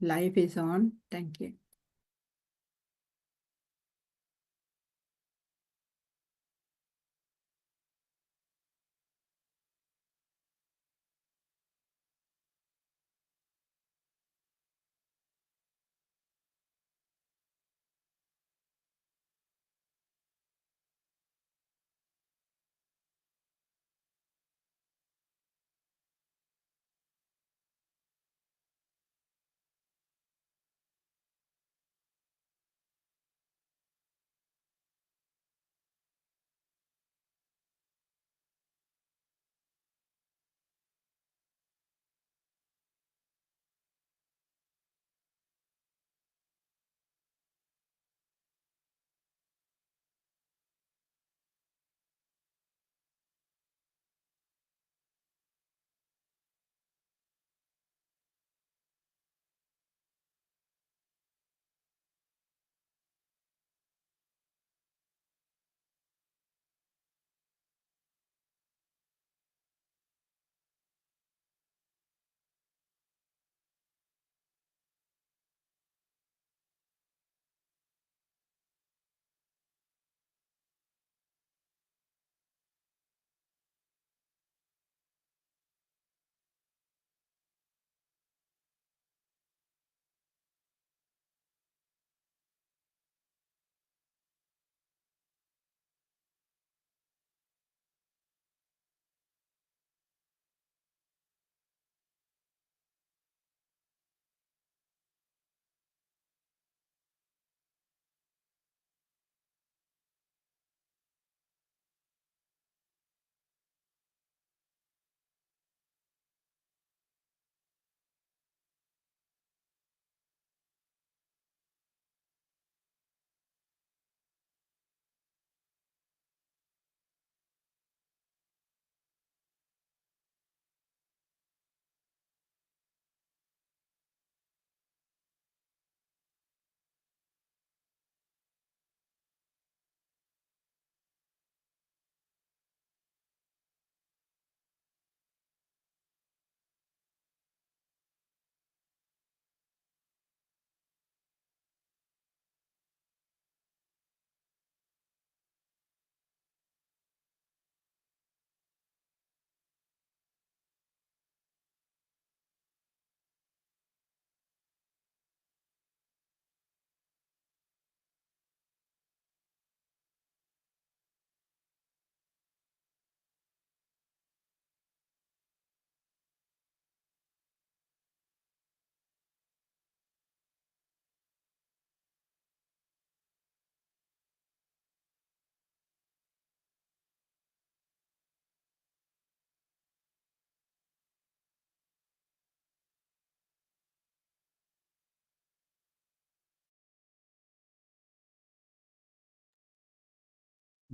Life is on. Thank you.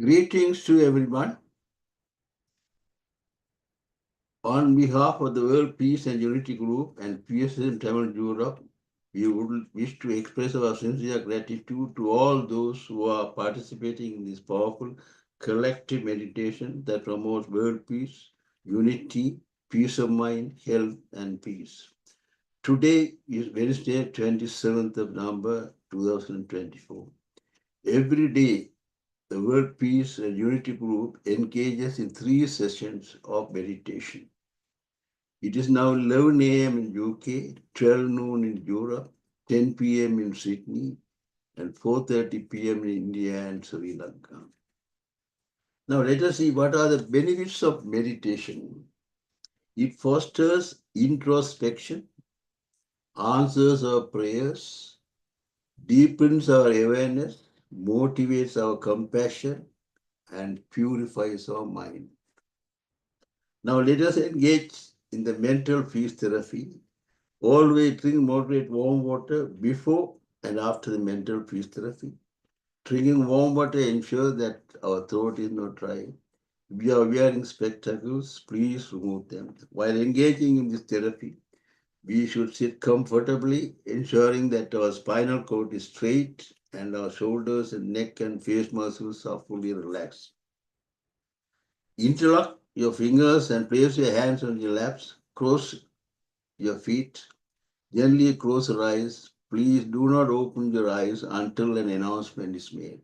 Greetings to everyone. On behalf of the World Peace and Unity Group and PSSM TAMIL Europe, we would wish to express our sincere gratitude to all those who are participating in this powerful collective meditation that promotes world peace, unity, peace of mind, health, and peace. Today is Wednesday, 27th of November, 2024. Every day, the World Peace and Unity Group engages in 3 sessions of meditation. It is now 11 a.m. in UK, 12 noon in Europe, 10 p.m. in Sydney, and 4:30 p.m. in India and Sri Lanka. Now let us see what are the benefits of meditation. It fosters introspection, answers our prayers, deepens our awareness, motivates our compassion, and purifies our mind. Now let us engage in the mental peace therapy. Always drink moderate warm water before and after the mental peace therapy. Drinking warm water ensures that our throat is not dry. If you are wearing spectacles, please remove them. While engaging in this therapy, we should sit comfortably, ensuring that our spinal cord is straight and our shoulders and neck and face muscles are fully relaxed. Interlock your fingers and place your hands on your laps. Cross your feet. Gently close your eyes. Please do not open your eyes until an announcement is made.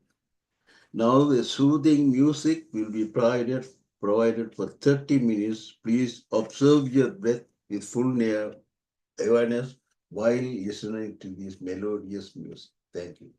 Now the soothing music will be provided for 30 minutes. Please observe your breath with full awareness while listening to this melodious music. Thank you.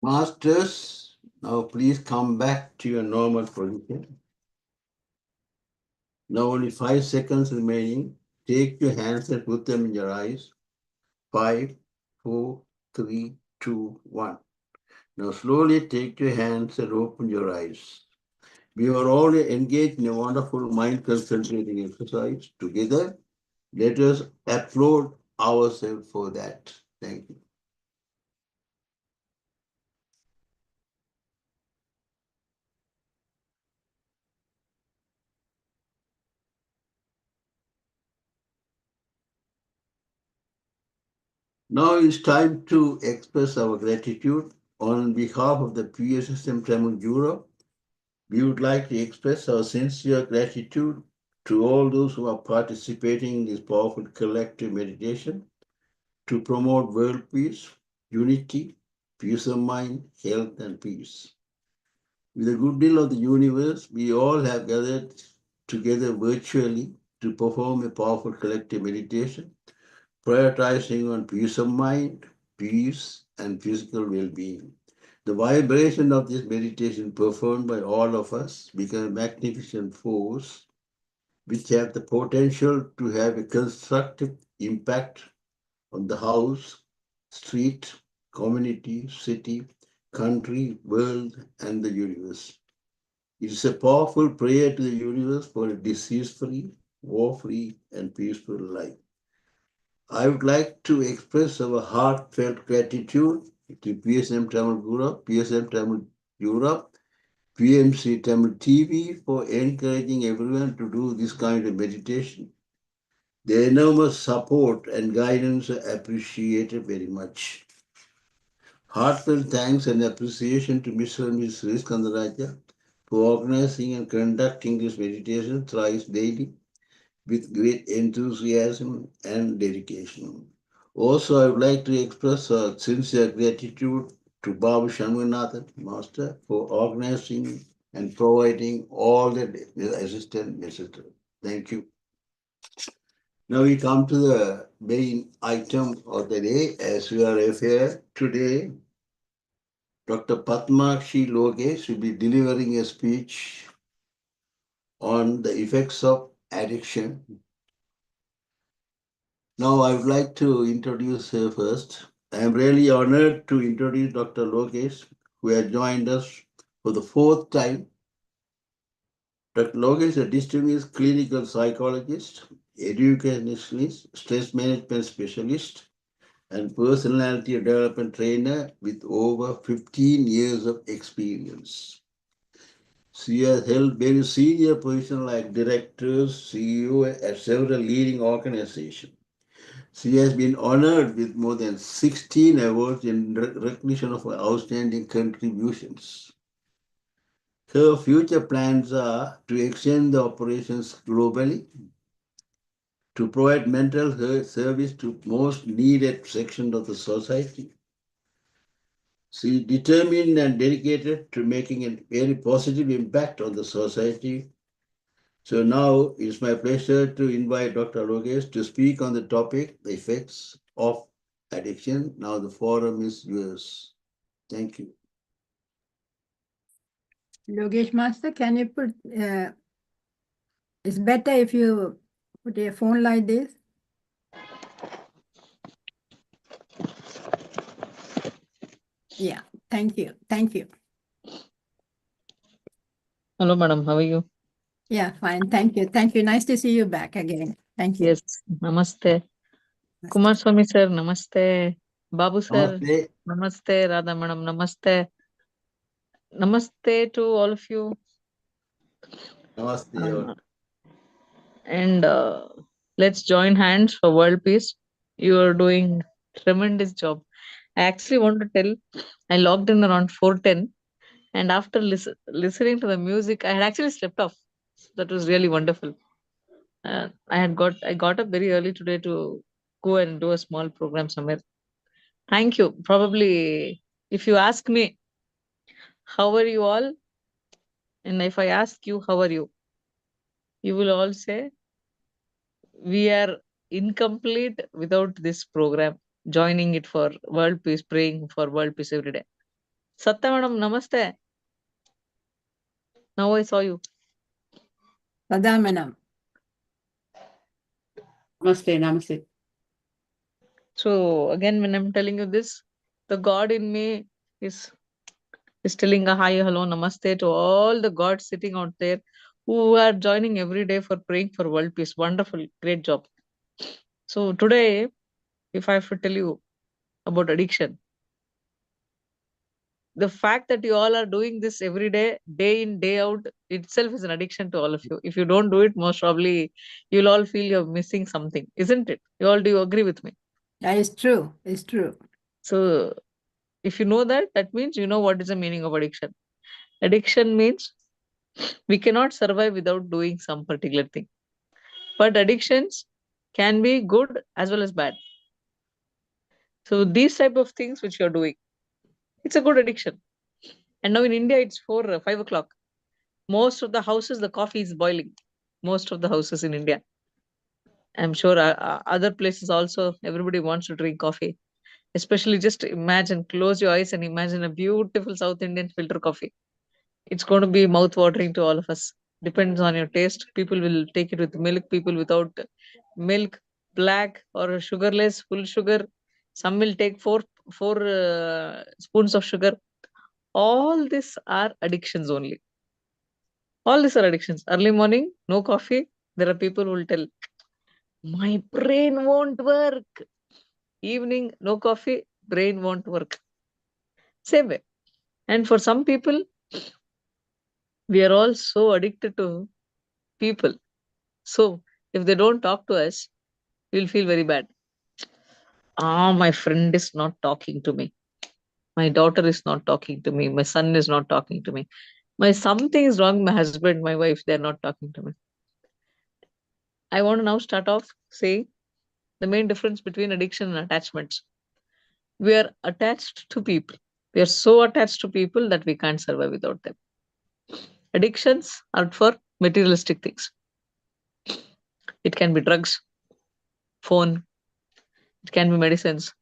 Masters, now please come back to your normal position. Now only 5 seconds remaining. Take your hands and put them in your eyes. 5, 4, 3, 2, 1. Now slowly take your hands and open your eyes. We are all engaged in a wonderful mind concentrating exercise together. Let us applaud ourselves for that. Thank you. Now it's time to express our gratitude on behalf of the PSSM Tamil Europe. We would like to express our sincere gratitude to all those who are participating in this powerful collective meditation to promote world peace, unity, peace of mind, health, and peace. With the goodwill of the universe, we all have gathered together virtually to perform a powerful collective meditation, prioritizing on peace of mind, peace, and physical well-being. The vibration of this meditation performed by all of us become a magnificent force which have the potential to have a constructive impact on the house, street, community, city, country, world, and the universe. It is a powerful prayer to the universe for a disease-free, war-free, and peaceful life. I would like to express our heartfelt gratitude to PSM Tamil Europe, PSM Tamil Europe, PMC Tamil TV for encouraging everyone to do this kind of meditation. Their enormous support and guidance are appreciated very much. Heartfelt thanks and appreciation to Mr. and Mrs. Kandaraja for organizing and conducting this meditation thrice daily with great enthusiasm and dedication. Also, I would like to express our sincere gratitude to Babu Shanmunathan, Master, for organizing and providing all the assistance necessary. Thank you. Now we come to the main item of the day. As we are aware, today Dr. Padmakshi Lokesh will be delivering a speech on the effects of addiction. Now I would like to introduce her first. I am really honored to introduce Dr. Lokesh, who has joined us for the 4th time. Dr. Lokesh is a distinguished clinical psychologist, educationalist, stress management specialist, and personality development trainer with over 15 years of experience. She has held very senior positions like directors, CEO at several leading organizations. She has been honored with more than 16 awards in recognition of her outstanding contributions. Her future plans are to extend the operations globally, to provide mental health service to most needed sections of the society. She is determined and dedicated to making a very positive impact on the society. So now it's my pleasure to invite Dr. Lokesh to speak on the topic, the effects of addiction. Now the forum is yours. Thank you. Yogesh Master, can you put, it's better if you put your phone like this. Yeah, thank you. Thank you. Hello, madam. How are you? Yeah, fine. Thank you. Thank you. Nice to see you back again. Thank you. Yes. Namaste. Kumar Swami sir, namaste. Babu sir, Namaste. namaste. Radha madam, namaste. Namaste to all of you. Namaste. And let's join hands for world peace. You are doing tremendous job. I actually want to tell, I logged in around 4:10, and after listening to the music, I had actually slept off. That was really wonderful. I got up very early today to go and do a small program somewhere. Thank you. Probably, if you ask me, how are you all? And if I ask you, how are you? You will all say, we are incomplete without this program, joining it for world peace, praying for world peace every day. Satya madam, namaste. Now I saw you. Sada madam. Namaste, namaste. So again, when I'm telling you this, the God in me is telling a hi, hello, namaste to all the gods sitting out there who are joining every day for praying for world peace. Wonderful, great job. So today, if I have to tell you about addiction, the fact that you all are doing this every day in, day out, itself is an addiction to all of you. If you don't do it, most probably you'll all feel you're missing something, isn't it? You all, do you agree with me? That is true. It's true. So if you know that, that means you know what is the meaning of addiction. Addiction means we cannot survive without doing some particular thing. But addictions can be good as well as bad. So these type of things which you're doing, it's a good addiction. And now in India, it's 5 o'clock. Most of the houses, the coffee is boiling. Most of the houses in India. I'm sure other places also, everybody wants to drink coffee. Especially just imagine, close your eyes and imagine a beautiful South Indian filter coffee. It's going to be mouth watering to all of us. Depends on your taste. People will take it with milk, people without milk, black or sugarless, full sugar. Some will take four spoons of sugar. All these are addictions only. All these are addictions. Early morning, no coffee. There are people who will tell, my brain won't work. Evening, no coffee, brain won't work. Same way. And for some people, we are all so addicted to people. So if they don't talk to us, we'll feel very bad. My friend is not talking to me. My daughter is not talking to me. My son is not talking to me. My something is wrong. My husband, my wife, they're not talking to me. I want to now start off saying the main difference between addiction and attachments. We are attached to people. We are so attached to people that we can't survive without them. Addictions are for materialistic things. It can be drugs, phone, it can be medicines,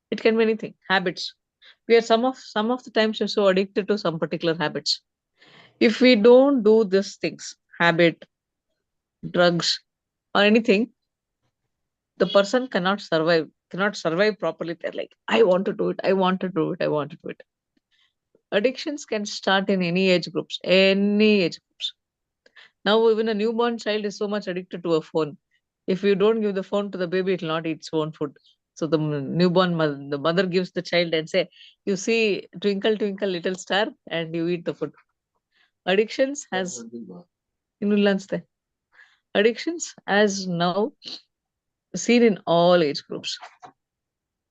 it can be anything, habits. We are some of the times we're so addicted to some particular habits. If we don't do these things, habit, drugs, or anything, the person cannot survive properly. They're like, I want to do it, I want to do it, I want to do it. Addictions can start in any age groups, any age groups. Now, even a newborn child is so much addicted to a phone. If you don't give the phone to the baby, it will not eat its own food. So the newborn mother, the mother gives the child and say, you see, twinkle, twinkle, little star, and you eat the food. Addictions has addictions as now seen in all age groups.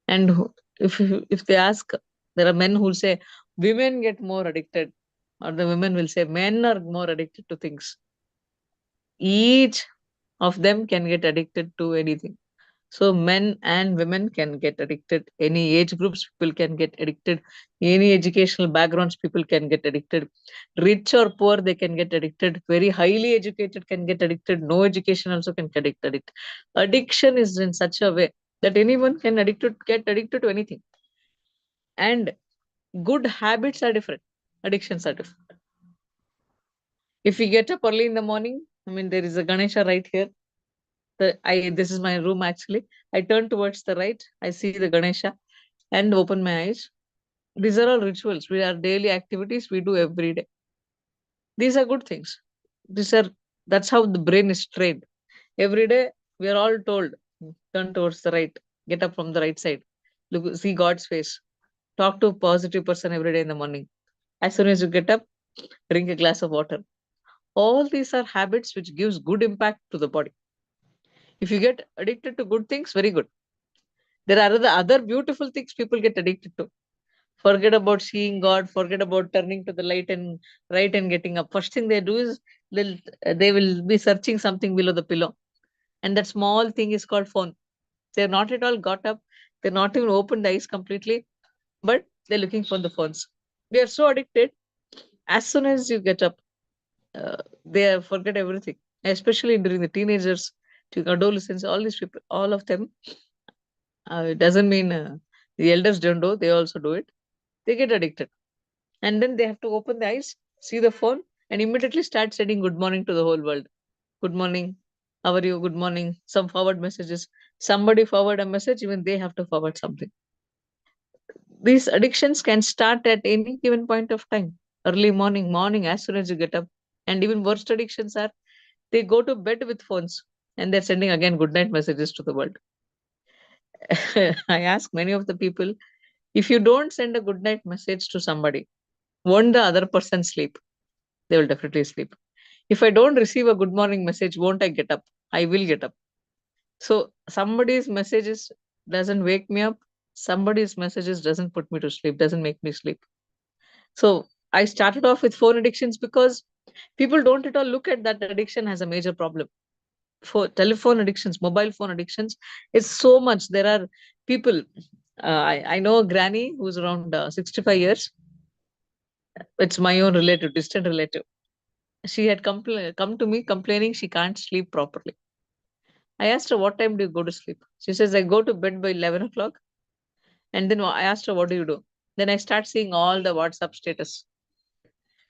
And if they ask, there are men who will say women get more addicted, or the women will say men are more addicted to things. Each of them can get addicted to anything. So men and women can get addicted. Any age groups, people can get addicted. Any educational backgrounds, people can get addicted. Rich or poor, they can get addicted. Very highly educated can get addicted. No education also can get addicted. Addiction is in such a way that anyone can get addicted to anything. And good habits are different. Addictions are different. If we get up early in the morning, I mean, there is a Ganesha right here. This is my room actually. I turn towards the right. I see the Ganesha and open my eyes. These are all rituals. We are daily activities we do every day. These are good things. That's how the brain is trained. Every day we are all told, turn towards the right, get up from the right side, look, see God's face, talk to a positive person every day in the morning. As soon as you get up, drink a glass of water. All these are habits which gives good impact to the body. If you get addicted to good things, very good. There are the other beautiful things people get addicted to. Forget about seeing God, forget about turning to the light and right and getting up. First thing they do is they will be searching something below the pillow. And that small thing is called phone. They're not at all got up. They're not even opened the eyes completely, but they're looking for the phones. We are so addicted. As soon as you get up, they forget everything, especially during the teenagers, to adolescents, all these people, all of them. It doesn't mean the elders don't do, they also do it. They get addicted. And then they have to open their eyes, see the phone, and immediately start sending good morning to the whole world. Good morning. How are you? Good morning. Some forward messages. Somebody forward a message, even they have to forward something. These addictions can start at any given point of time. Early morning, as soon as you get up. And even worst addictions are they go to bed with phones and they're sending again good night messages to the world. I ask many of the people, if you don't send a good night message to somebody, won't the other person sleep? They will definitely sleep. If I don't receive a good morning message, won't I get up? I will get up. So somebody's messages doesn't wake me up. Somebody's messages doesn't put me to sleep, doesn't make me sleep. So I started off with phone addictions because people don't at all look at that addiction as a major problem. For telephone addictions, mobile phone addictions, it's so much. There are people, I know a granny who's around 65 years. It's my own relative, distant relative. She had come to me complaining she can't sleep properly. I asked her, what time do you go to sleep? She says, I go to bed by 11 o'clock. And then I asked her, what do you do? Then I start seeing all the WhatsApp status.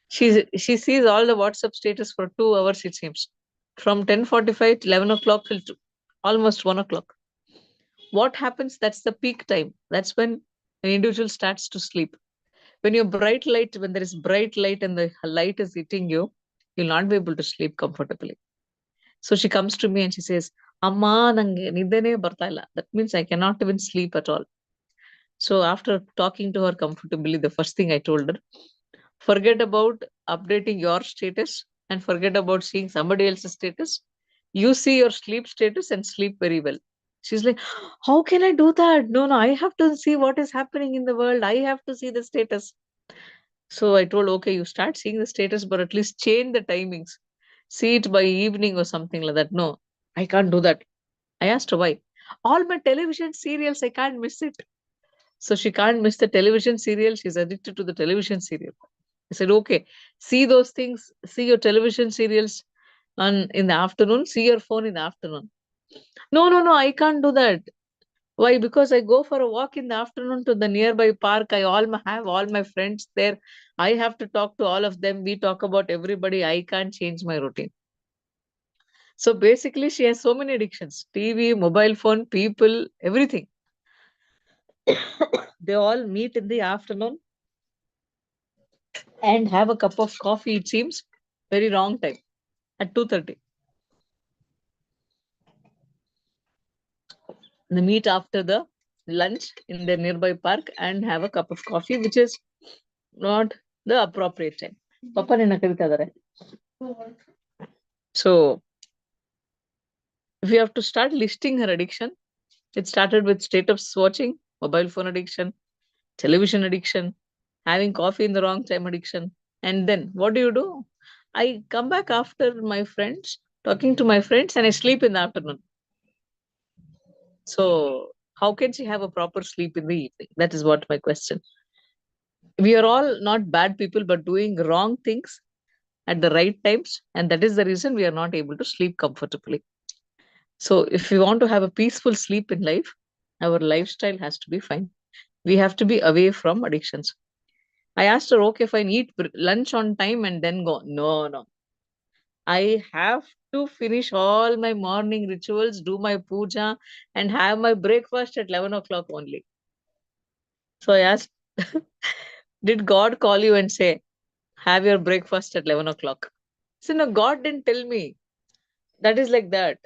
She sees all the WhatsApp status for 2 hours, it seems. From 10:45 to 11 o'clock till almost 1 o'clock. What happens? That's the peak time. That's when an individual starts to sleep. When there is bright light and the light is hitting you, you'll not be able to sleep comfortably. So she comes to me and she says, Amma, nange nidene barta illa. That means I cannot even sleep at all. So after talking to her comfortably, the first thing I told her, forget about updating your status and forget about seeing somebody else's status. You see your sleep status and sleep very well. She's like, how can I do that? No, I have to see what is happening in the world. I have to see the status. So I told, okay, you start seeing the status, but at least change the timings. See it by evening or something like that. No, I can't do that. I asked her why. All my television serials, I can't miss it. So she can't miss the television serial. She's addicted to the television serial. I said, okay, see those things, see your television serials in the afternoon, see your phone in the afternoon. No, I can't do that. Why? Because I go for a walk in the afternoon to the nearby park. Have all my friends there. I have to talk to all of them. We talk about everybody. I can't change my routine. So basically, she has so many addictions: TV, mobile phone, people, everything. They all meet in the afternoon and have a cup of coffee, it seems. Very wrong time, at 2:30. They meet after the lunch in the nearby park and have a cup of coffee, which is not the appropriate time. Papa nina ಕರೀತಾ ಇದಾರೆ. So if you have to start listing her addiction, it started with status watching, mobile phone addiction, television addiction, having coffee in the wrong time addiction. And then what do? I come back after my friends, talking to my friends, and I sleep in the afternoon. So how can she have a proper sleep in the evening? That is what my question. We are all not bad people, but doing wrong things at the right times. And that is the reason we are not able to sleep comfortably. So if we want to have a peaceful sleep in life, our lifestyle has to be fine. We have to be away from addictions. I asked her, okay, fine, eat lunch on time and then go. No. I have to finish all my morning rituals, do my puja, and have my breakfast at 11 o'clock only. So I asked, did God call you and say, have your breakfast at 11 o'clock? So no, God didn't tell me. That is like that.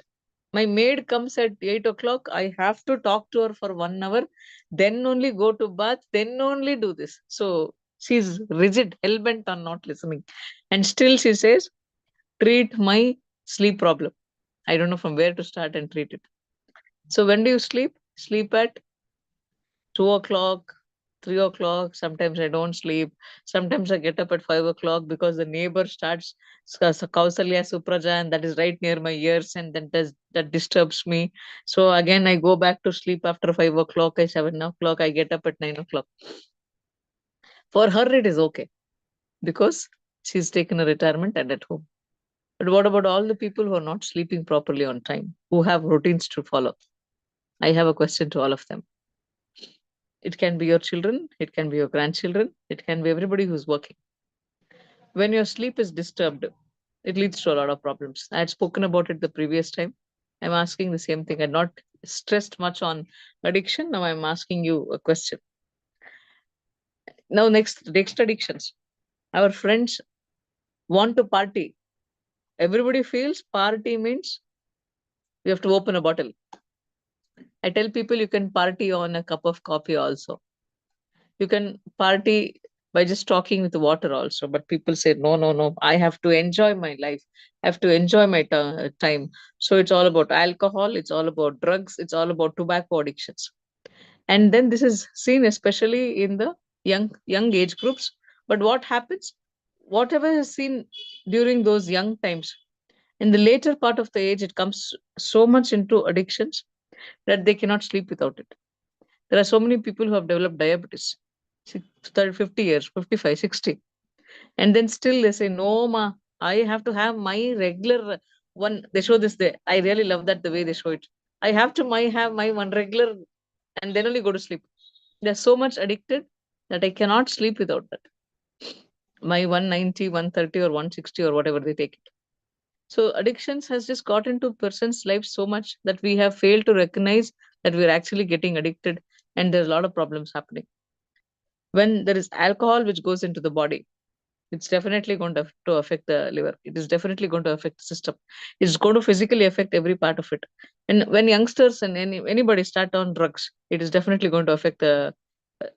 My maid comes at 8 o'clock. I have to talk to her for 1 hour, then only go to bath, then only do this. So she's rigid, hell-bent on not listening. And still she says, treat my sleep problem. I don't know from where to start and treat it. So when do you sleep? Sleep at 2 o'clock, 3 o'clock. Sometimes I don't sleep. Sometimes I get up at 5 o'clock because the neighbor starts Kausalya Supraja, and that is right near my ears, and that disturbs me. So again, I go back to sleep after 5 o'clock, 7 o'clock, I get up at 9 o'clock. For her, it is okay because she's taken a retirement and at home. But what about all the people who are not sleeping properly on time, who have routines to follow? I have a question to all of them. It can be your children, it can be your grandchildren, it can be everybody who's working. When your sleep is disturbed, it leads to a lot of problems. I had spoken about it the previous time. I'm asking the same thing. I had not stressed much on addiction. Now I'm asking you a question. Now, next addictions. Our friends want to party. Everybody feels party means you have to open a bottle. I tell people you can party on a cup of coffee also. You can party by just talking with the water also. But people say, no, no, no, I have to enjoy my life. I have to enjoy my time. So it's all about alcohol. It's all about drugs. It's all about tobacco addictions. And then this is seen especially in the young age groups. But what happens? Whatever is seen during those young times, in the later part of the age, it comes so much into addictions that they cannot sleep without it. There are so many people who have developed diabetes, 30, 50 years, 55, 60. And then still they say, no, ma, I have to have my regular one. They show this there. I really love that the way they show it. I have to have my one regular and then only go to sleep. They're so much addicted that I cannot sleep without that. My 190, 130 or 160 or whatever they take it. So addictions has just got into person's life so much that we have failed to recognize that we're actually getting addicted and there's a lot of problems happening. When there is alcohol which goes into the body, it's definitely going to affect the liver. It is definitely going to affect the system. It's going to physically affect every part of it. And when youngsters and anybody start on drugs, it is definitely going to affect the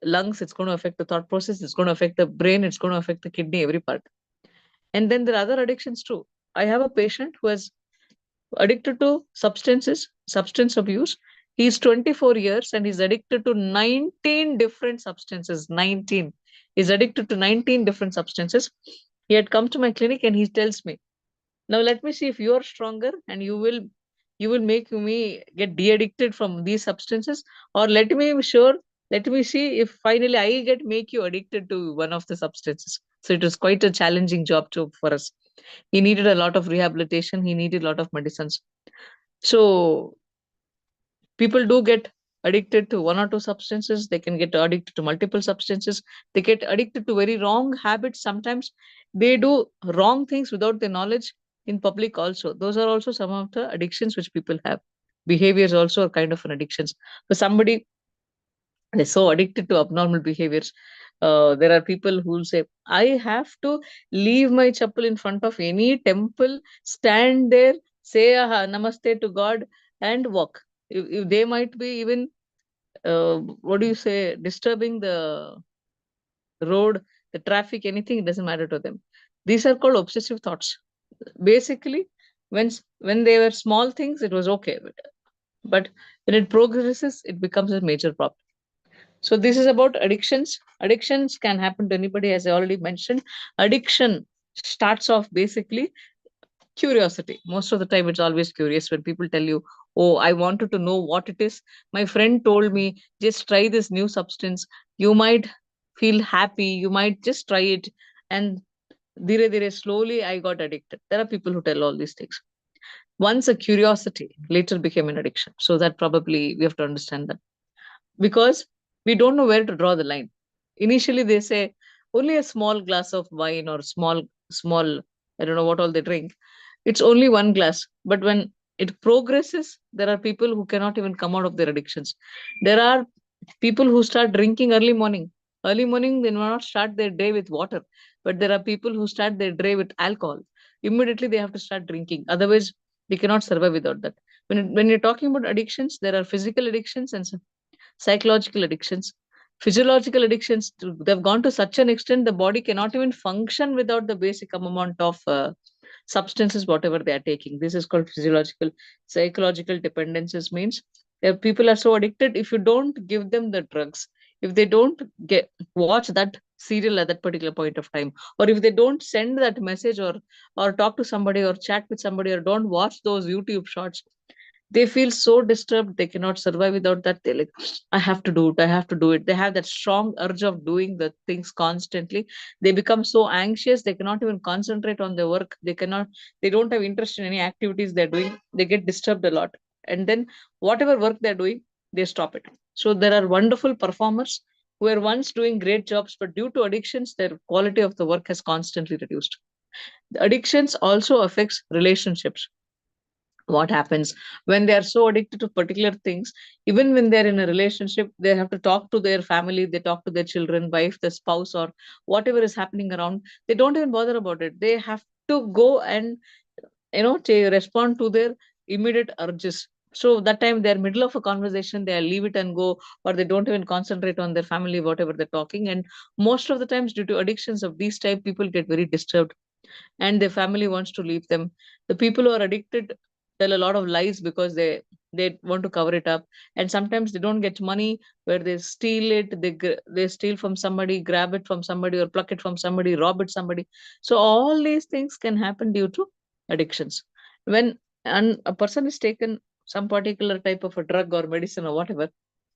lungs. It's going to affect the thought process. It's going to affect the brain. It's going to affect the kidney, every part. And then there are other addictions too. I have a patient who is addicted to substance abuse. He's 24 years and he's addicted to 19 different substances. 19. He's addicted to 19 different substances. He had come to my clinic and he tells me, now let me see if you are stronger and you will make me get de-addicted from these substances, or let me see if finally I make you addicted to one of the substances. So it was quite a challenging job for us. He needed a lot of rehabilitation. He needed a lot of medicines. So people do get addicted to one or two substances. They can get addicted to multiple substances. They get addicted to very wrong habits. Sometimes they do wrong things without the knowledge in public also. Those are also some of the addictions which people have. Behaviors also are kind of an addictions. For somebody, they're so addicted to abnormal behaviors. There are people who will say, I have to leave my chappal in front of any temple, stand there, say namaste to God, and walk. If they might be even, what do you say, disturbing the road, the traffic, anything, it doesn't matter to them. These are called obsessive thoughts. Basically, when they were small things, it was okay. But when it progresses, it becomes a major problem. So this is about addictions. Addictions can happen to anybody, as I already mentioned. Addiction starts off basically curiosity. Most of the time, it's always curious when people tell you, oh, I wanted to know what it is. My friend told me, just try this new substance. You might feel happy. You might just try it. And slowly, I got addicted. There are people who tell all these things. Once a curiosity later became an addiction. So that probably we have to understand that, because we don't know where to draw the line. Initially, they say only a small glass of wine or small, I don't know what all they drink. It's only one glass. But when it progresses, there are people who cannot even come out of their addictions. There are people who start drinking early morning. Early morning, they will not start their day with water. But there are people who start their day with alcohol. Immediately, they have to start drinking. Otherwise, they cannot survive without that. When you're talking about addictions, there are physical addictions and psychological addictions. Physiological addictions, they've gone to such an extent the body cannot even function without the basic amount of substances, whatever they are taking. This is called physiological. Psychological dependencies means people are so addicted. If you don't give them the drugs, if they don't watch that serial at that particular point of time, or if they don't send that message, or talk to somebody or chat with somebody, or don't watch those YouTube shorts, they feel so disturbed. They cannot survive without that. They're like, I have to do it. I have to do it. They have that strong urge of doing the things constantly. They become so anxious. They cannot even concentrate on their work. They don't have interest in any activities they're doing. They get disturbed a lot. And then whatever work they're doing, they stop it. So there are wonderful performers who were once doing great jobs, but due to addictions, their quality of the work has constantly reduced. The addictions also affects relationships. What happens when they are so addicted to particular things, even when they're in a relationship, they have to talk to their family, they talk to their children, wife, the spouse, or whatever is happening around, they don't even bother about it. They have to go and to respond to their immediate urges. So that time they're middle of a conversation, they'll leave it and go, or they don't even concentrate on their family, whatever they're talking. And most of the times, due to addictions of these type, people get very disturbed and their family wants to leave them. The people who are addicted tell a lot of lies because they want to cover it up, and sometimes they don't get money, where they steal it, they steal from somebody, grab it from somebody, or pluck it from somebody, rob it somebody. So all these things can happen due to addictions. When a person is taken some particular type of a drug or medicine or whatever,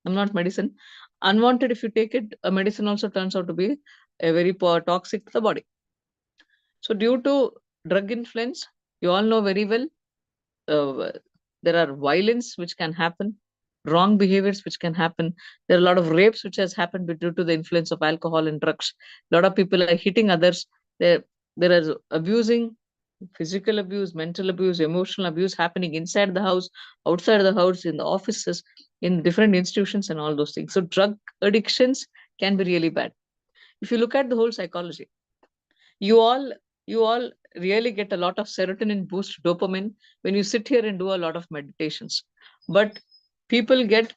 I'm not medicine, unwanted, if you take it, a medicine also turns out to be a very poor toxic to the body. So due to drug influence, you all know very well, uh, there are violence which can happen, wrong behaviors which can happen. There are a lot of rapes which has happened due to the influence of alcohol and drugs. A lot of people are hitting others. There is abusing, physical abuse, mental abuse, emotional abuse happening inside the house, outside the house, in the offices, in different institutions, and all those things. So drug addictions can be really bad. If you look at the whole psychology, you all you all really get a lot of serotonin boost, dopamine, when you sit here and do a lot of meditations. But people get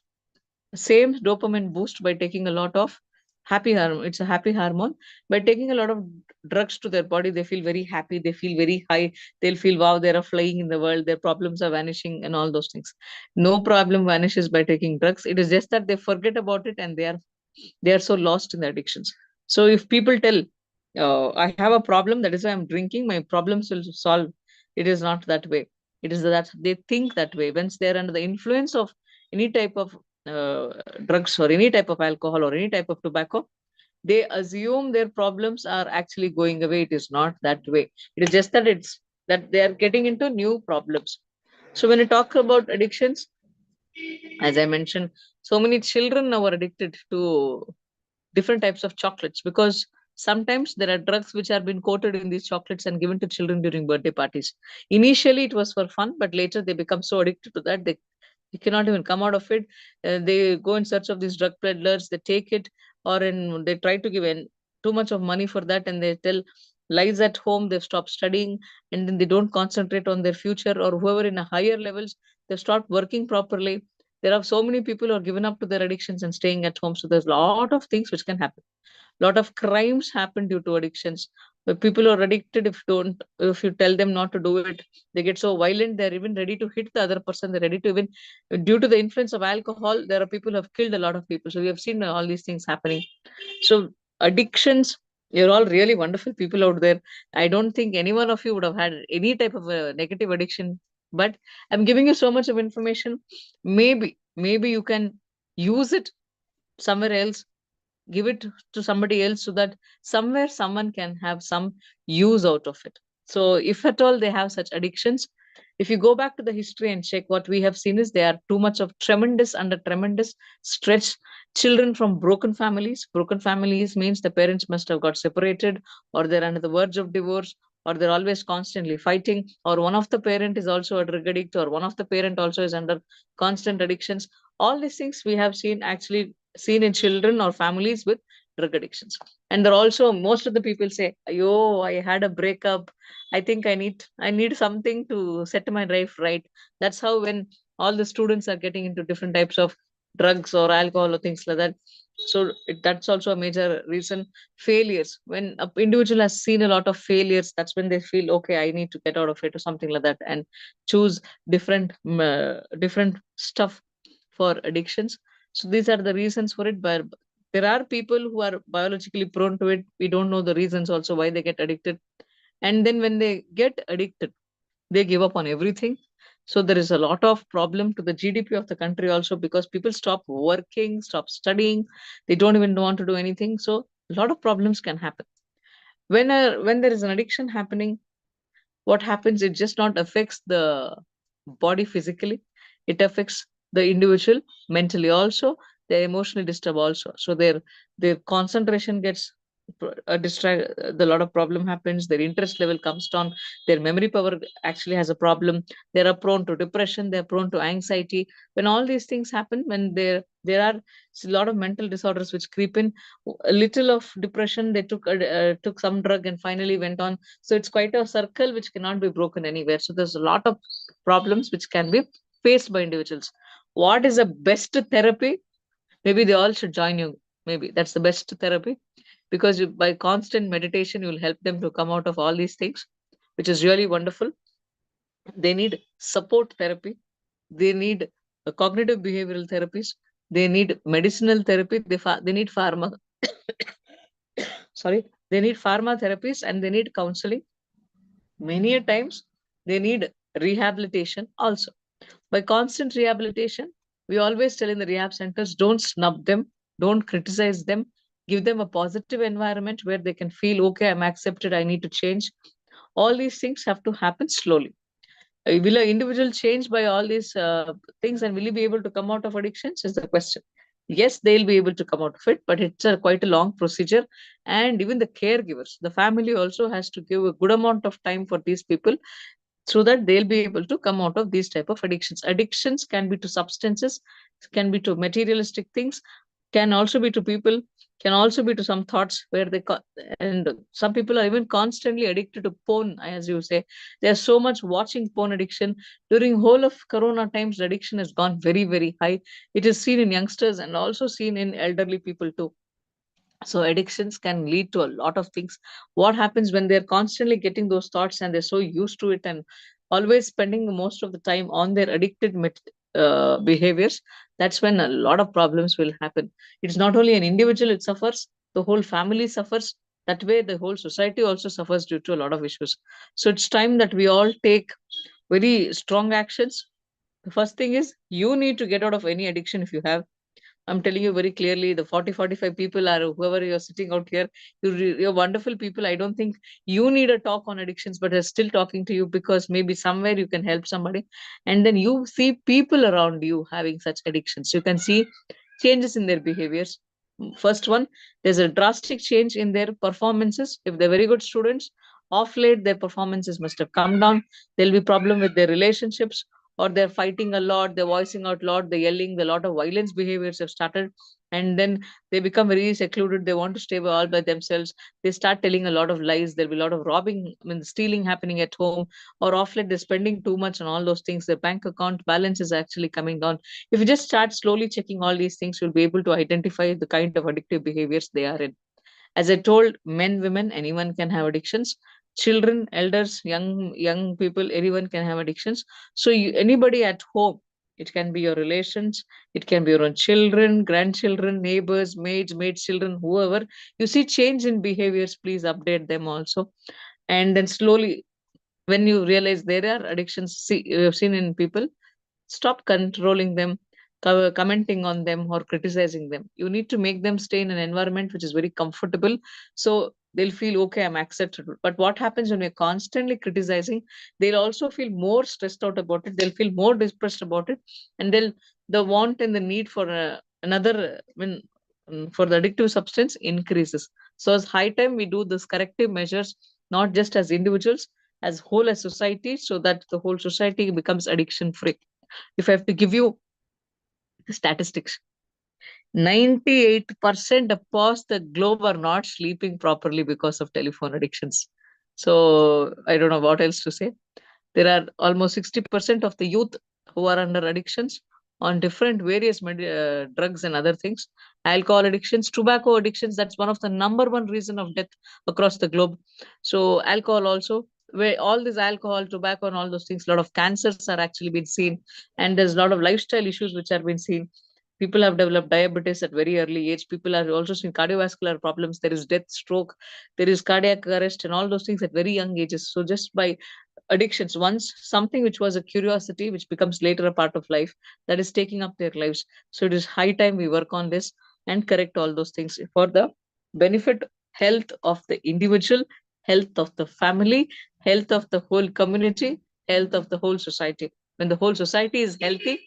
same dopamine boost by taking a lot of happy hormone. It's a happy hormone. By taking a lot of drugs to their body, they feel very happy, they feel very high, they'll feel wow, they're flying in the world, their problems are vanishing, and all those things. No problem vanishes by taking drugs. It is just that they forget about it, and they are so lost in the addictions. So if people tell, I have a problem, that is why I'm drinking, my problems will solve, it is not that way. It is that they think that way. Once they're under the influence of any type of uh, drugs or any type of alcohol or any type of tobacco, they assume their problems are actually going away. It is not that way. It is just that they are getting into new problems. So when you talk about addictions, as I mentioned, so many children now are addicted to different types of chocolates, because sometimes there are drugs which are been coated in these chocolates and given to children during birthday parties. Initially it was for fun, but later they become so addicted to that they cannot even come out of it. They go in search of these drug peddlers, they take it, or they try to give in too much of money for that, and they tell lies at home, they've stopped studying, and then they don't concentrate on their future, or whoever in a higher levels, they've stopped working properly. There are so many people who are given up to their addictions and staying at home. So there's a lot of things which can happen. A lot of crimes happen due to addictions. Where people are addicted, if you tell them not to do it, they get so violent, they're even ready to hit the other person. They're ready to even, due to the influence of alcohol, there are people who have killed a lot of people. So we have seen all these things happening. So addictions, you're all really wonderful people out there. I don't think any one of you would have had any type of a negative addiction, but I'm giving you so much of information. Maybe you can use it somewhere else, give it to somebody else, so that somewhere someone can have some use out of it. So if at all they have such addictions, if you go back to the history and check, what we have seen is they are too much of under tremendous stretch. Children from broken families means the parents must have got separated, or they're under the verge of divorce, or they're always constantly fighting, or one of the parent is also a drug addict, or one of the parent also is under constant addictions. All these things we have seen in children or families with drug addictions. And they're also, most of the people say, yo, I had a breakup, I think I need something to set my life right. That's how, when all the students are getting into different types of drugs or alcohol or things like that. So that's also a major reason. Failures, when an individual has seen a lot of failures, that's when they feel, okay, I need to get out of it or something like that, and choose different stuff for addictions. So these are the reasons for it. But there are people who are biologically prone to it. We don't know the reasons also why they get addicted. And then when they get addicted, they give up on everything. So there is a lot of problem to the GDP of the country also, because people stop working, stop studying, they don't even want to do anything. So a lot of problems can happen. When there is an addiction happening, what happens, it just not affects the body physically, it affects the individual mentally also. they're emotionally disturbed also. So their concentration gets distract. The lot of problem happens. Their interest level comes down. Their memory power actually has a problem. They are prone to depression. They are prone to anxiety. When all these things happen, when there are a lot of mental disorders which creep in, a little of depression, they took some drug and finally went on. So it's quite a circle which cannot be broken anywhere. So there's a lot of problems which can be faced by individuals. What is the best therapy? Maybe they all should join you. Maybe that's the best therapy, because by constant meditation, you will help them to come out of all these things, which is really wonderful. They need support therapy. They need cognitive behavioral therapies. They need medicinal therapy. They need pharma. Sorry, they need pharma therapies, and they need counseling. Many a times they need rehabilitation also. By constant rehabilitation, we always tell in the rehab centers, don't snub them, don't criticize them, give them a positive environment where they can feel, okay, I'm accepted, I need to change. All these things have to happen slowly. Will an individual change by all these things, and will he be able to come out of addictions is the question. Yes, they'll be able to come out of it, but it's quite a long procedure. And even the caregivers, the family also has to give a good amount of time for these people, so that they'll be able to come out of these type of addictions. Addictions can be to substances, can be to materialistic things, can also be to people, can also be to some thoughts where and some people are even constantly addicted to porn, as you say. There's so much watching porn addiction. During whole of corona times, the addiction has gone very, very high. It is seen in youngsters and also seen in elderly people too. So addictions can lead to a lot of things. What happens when they're constantly getting those thoughts and they're so used to it and always spending most of the time on their addicted behaviors? That's when a lot of problems will happen. It's not only an individual, it suffers, the whole family suffers. That way the whole society also suffers due to a lot of issues. So it's time that we all take very strong actions. The first thing is, you need to get out of any addiction. If you have, I'm telling you very clearly, the 40, 45 people are whoever you're sitting out here, you're wonderful people. I don't think you need a talk on addictions, but they're still talking to you because maybe somewhere you can help somebody. And then you see people around you having such addictions. You can see changes in their behaviors. First one, there's a drastic change in their performances. If they're very good students, off late their performances must have come down. There'll be problem with their relationships, or they're fighting a lot, they're voicing out loud, they're yelling, a lot of violence behaviors have started, and then they become very secluded, they want to stay all by themselves, they start telling a lot of lies, there'll be a lot of robbing, I mean stealing happening at home, or off late they're spending too much on all those things, their bank account balance is actually coming down. If you just start slowly checking all these things, you'll be able to identify the kind of addictive behaviors they are in. As I told, men, women, anyone can have addictions. Children, elders, young people, anyone can have addictions. So anybody at home, it can be your relations, it can be your own children, grandchildren, neighbors, maid children, whoever. You see change in behaviors, please update them also. And then slowly, when you realize there are addictions, you have seen in people, stop controlling them, commenting on them, or criticizing them. You need to make them stay in an environment which is very comfortable, so they'll feel, okay, I'm accepted. But what happens when you're constantly criticizing, they'll also feel more stressed out about it, they'll feel more depressed about it, and the want and the need for another, for the addictive substance increases. So it's high time we do this corrective measures, not just as individuals, as whole as society, so that the whole society becomes addiction free. If I have to give you statistics, 98% across the globe are not sleeping properly because of telephone addictions. So I don't know what else to say. There are almost 60% of the youth who are under addictions on different various drugs and other things. Alcohol addictions, tobacco addictions, that's one of the number one reason of death across the globe. So alcohol also, where all this alcohol, tobacco and all those things, a lot of cancers are actually been seen, and there's a lot of lifestyle issues which are been seen. People have developed diabetes at very early age. People are also seeing cardiovascular problems. There is death, stroke, there is cardiac arrest, and all those things at very young ages. So just by addictions, once something which was a curiosity which becomes later a part of life, that is taking up their lives. So it is high time we work on this and correct all those things for the benefit, health of the individual, health of the family, health of the whole community, health of the whole society. When the whole society is healthy,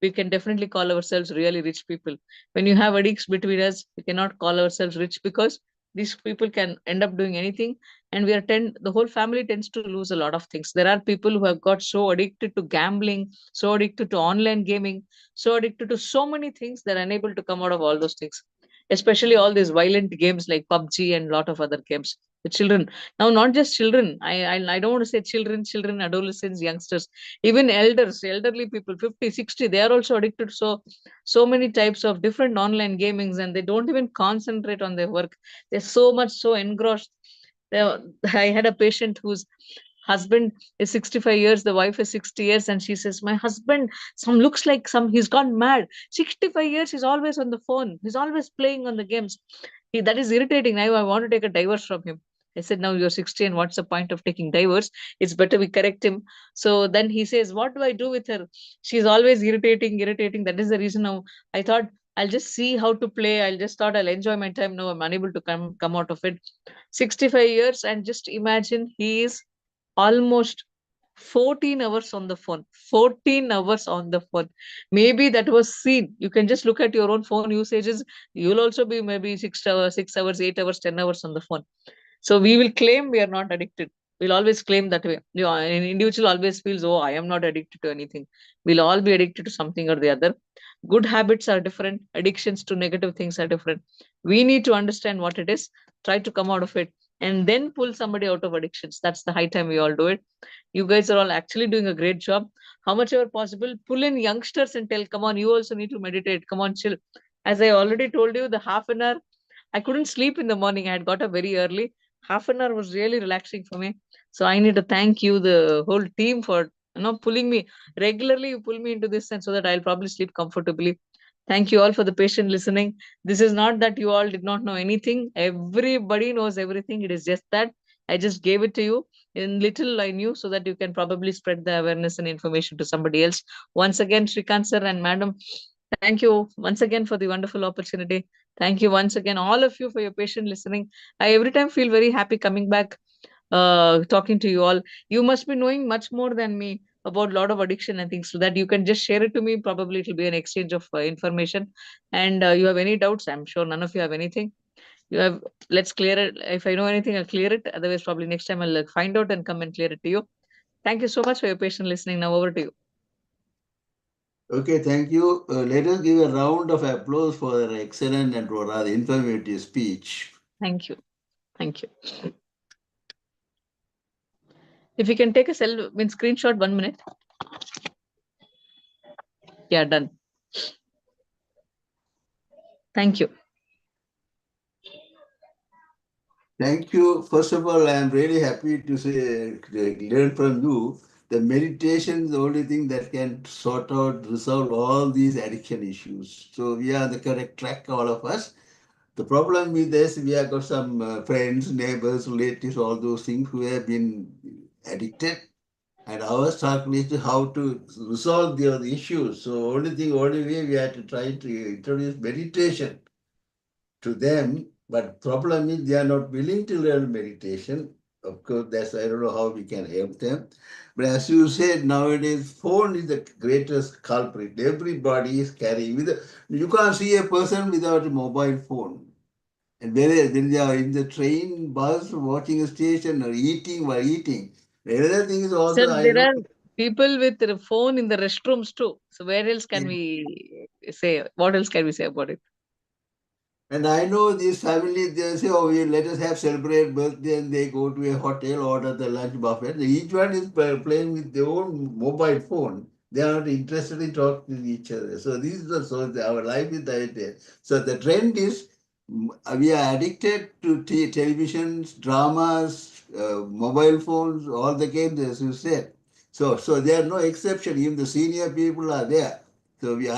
we can definitely call ourselves really rich people. When you have addicts between us, we cannot call ourselves rich because these people can end up doing anything, and the whole family tends to lose a lot of things. There are people who have got so addicted to gambling, so addicted to online gaming, so addicted to so many things, they're unable to come out of all those things, especially all these violent games like PUBG and lot of other games. The children now, not just children. I don't want to say children, adolescents, youngsters, even elders, elderly people, 50, 60, they are also addicted. So many types of different online gamings, and they don't even concentrate on their work. They're so engrossed. I had a patient whose husband is 65 years, the wife is 60 years, and she says, my husband looks like he's gone mad. 65 years, he's always on the phone, he's always playing on the games. That is irritating. Now I want to take a divorce from him. I said, now you're 60, and what's the point of taking divorce? It's better we correct him. So then he says, what do I do with her? She's always irritating. That is the reason now I thought I'll just see how to play. I'll enjoy my time. Now I'm unable to come out of it. 65 years, and just imagine he is almost 14 hours on the phone. 14 hours on the phone. Maybe that was seen. You can just look at your own phone usages. You'll also be maybe 6 hours, 6 hours, 8 hours, 10 hours on the phone. So we will claim we are not addicted. We'll always claim that way. An individual always feels, oh, I am not addicted to anything. We'll all be addicted to something or the other. Good habits are different. Addictions to negative things are different. We need to understand what it is, try to come out of it, and then pull somebody out of addictions. That's the high time we all do it. You guys are all actually doing a great job. How much ever possible, pull in youngsters and tell, come on, you also need to meditate. Come on, chill. As I already told you, the half an hour, I couldn't sleep in the morning. I had got up very early. Half an hour was really relaxing for me. So I need to thank you, the whole team, for pulling me regularly. You pull me into this, and so that I'll probably sleep comfortably. Thank you all for the patient listening. This is not that you all did not know anything. Everybody knows everything. It is just that I just gave it to you in little I knew, so that you can probably spread the awareness and information to somebody else. Once again, Shrikant sir and madam, thank you once again for the wonderful opportunity. Thank you once again, all of you, for your patient listening. I every time feel very happy coming back, talking to you all. You must be knowing much more than me about a lot of addiction and things, so that you can just share it to me. Probably it will be an exchange of information. And you have any doubts? I'm sure none of you have anything. You have, let's clear it. If I know anything, I'll clear it. Otherwise, probably next time I'll find out and come and clear it to you. Thank you so much for your patient listening. Now over to you. Okay, thank you. Let us give a round of applause for an excellent and rather informative speech. Thank you. Thank you. If you can take a screenshot, 1 minute. Yeah, done. Thank you. Thank you. First of all, I am really happy to learn from you. The meditation is the only thing that can sort out, resolve all these addiction issues. So we are on the correct track, all of us. The problem with this, we have got some friends, neighbors, relatives, all those things who have been addicted. And our struggle is how to resolve the issues. So only way we have to try to introduce meditation to them. But problem is they are not willing to learn meditation. Of course, I don't know how we can help them. But as you said, nowadays phone is the greatest culprit. Everybody is carrying you can't see a person without a mobile phone. And when they are in the train, bus, watching a station, or eating while eating. Another thing is Sir, also, I there know. are people with the phone in the restrooms too. So where else can we say? What else can we say about it? And I know these families, they say, oh, let us have celebrate birthday, and they go to a hotel, order the lunch buffet. Each one is playing with their own mobile phone. They are not interested in talking to each other. So this is our life is that way. So the trend is we are addicted to televisions, dramas, mobile phones, all the games, as you said. So there are no exception. Even the senior people are there. So we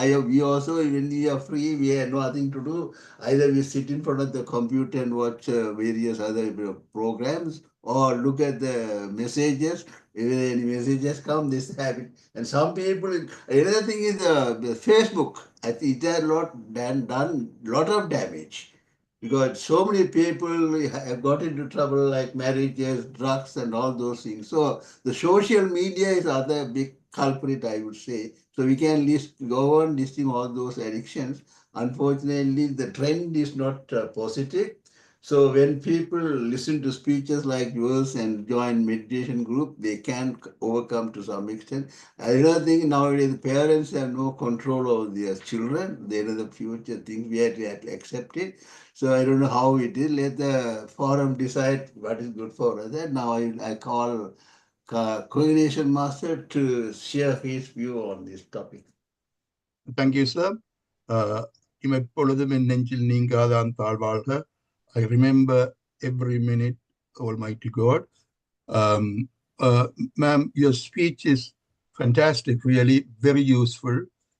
also, when we are free, we have nothing to do. Either we sit in front of the computer and watch various other programs, or look at the messages. If any messages come, this habit. And some people, another thing is the Facebook. I think it has done lot of damage. because so many people have got into trouble like marriages, drugs, and all those things. So the social media is other big culprit, I would say. So we can go on listing all those addictions. Unfortunately, the trend is not positive. So when people listen to speeches like yours and join meditation group, they can overcome to some extent. I don't think nowadays parents have no control over their children. They know the future things. We have to accept it. So I don't know how it is. Let the forum decide what is good for us. And now I call coordination master to share his view on this topic. Thank you, sir. இமைப்பொழுதும் என் நெஞ்சில் நீங்காதான் தாழ்வாழ்க. I remember every minute, Almighty God. Ma'am, your speech is fantastic, really very useful.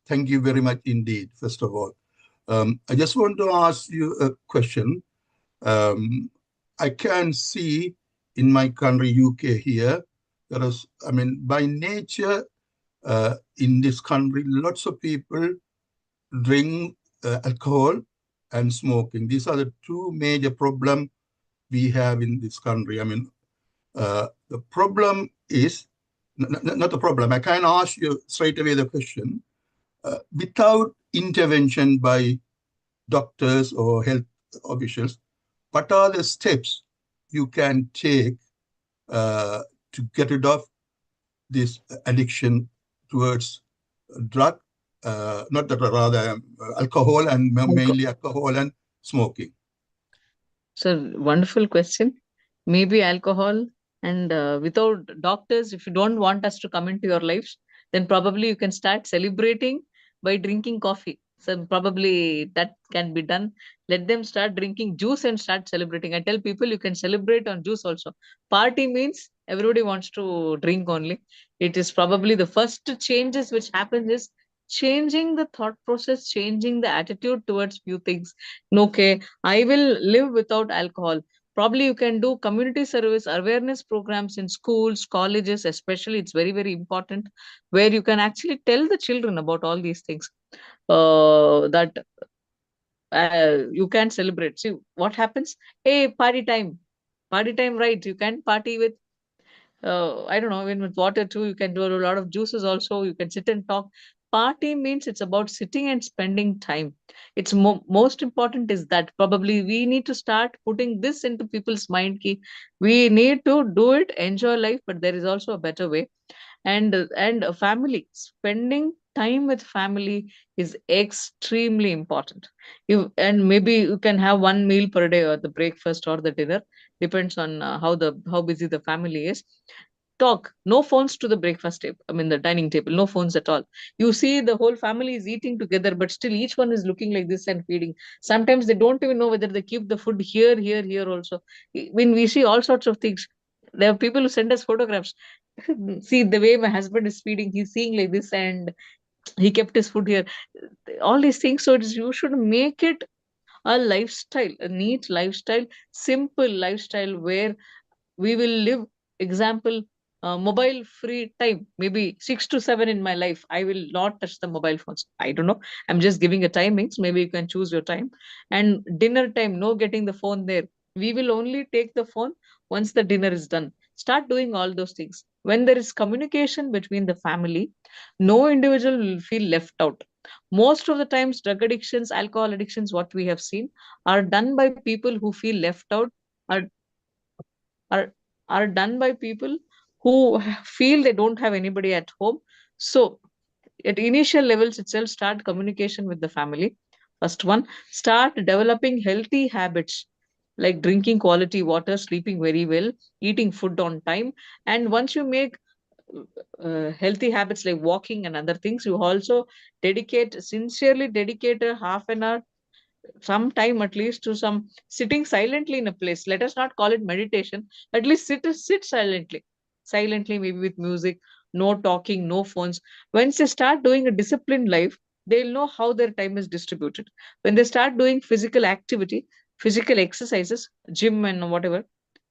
Thank you very much indeed, first of all. I just want to ask you a question. I can see in my country, UK here, there is, I mean, by nature, in this country, lots of people drink alcohol and smoking. These are the two major problems we have in this country. I mean, the problem is, not the problem, I can ask you straight away the question. Without intervention by doctors or health officials, what are the steps you can take to get rid of this addiction towards drug, not that, rather alcohol, and mainly alcohol and smoking? So wonderful question. Maybe alcohol and without doctors, if you don't want us to come into your lives, then probably you can start celebrating by drinking coffee. So probably that can be done. Let them start drinking juice and start celebrating. I tell people you can celebrate on juice also. Party means everybody wants to drink only. It is probably the first changes which happens is changing the thought process, changing the attitude towards few things. Okay, I will live without alcohol. Probably you can do community service awareness programs in schools, colleges, especially. It's very, very important where you can actually tell the children about all these things. That you can celebrate. See what happens. Hey, party time, right? You can party with I don't know, even with water too, you can do a lot of juices also. You can sit and talk. Party means it's about sitting and spending time. It's most important is that probably we need to start putting this into people's mind. Ki we need to do it, enjoy life, but there is also a better way. And a family, spending time with family is extremely important. You and maybe you can have one meal per day or the breakfast or the dinner, depends on how busy the family is. Talk, no phones to the breakfast table, I mean the dining table, no phones at all. You see the whole family is eating together, but still each one is looking like this and feeding. Sometimes they don't even know whether they keep the food here also. When we see all sorts of things, there are people who send us photographs. See the way my husband is feeding, he's seeing like this, and he kept his food here. All these things. So you should make it a lifestyle, a neat lifestyle, simple lifestyle where we will live. Example, mobile free time, maybe 6 to 7 in my life. I will not touch the mobile phones. I don't know. I'm just giving a timings. Maybe you can choose your time. And dinner time, no getting the phone there. We will only take the phone once the dinner is done. Start doing all those things. When there is communication between the family, no individual will feel left out. Most of the times, drug addictions, alcohol addictions, what we have seen, are done by people who feel left out, are are are done by people who feel they don't have anybody at home. So at initial levels itself, start communication with the family. First one, start developing healthy habits like drinking quality water, sleeping very well, eating food on time. And once you make healthy habits like walking and other things, you also sincerely dedicate a half an hour, some time at least, to some sitting silently in a place. Let us not call it meditation. At least sit silently, maybe with music, no talking, no phones. Once they start doing a disciplined life, they'll know how their time is distributed. When they start doing physical activity, physical exercises, gym and whatever,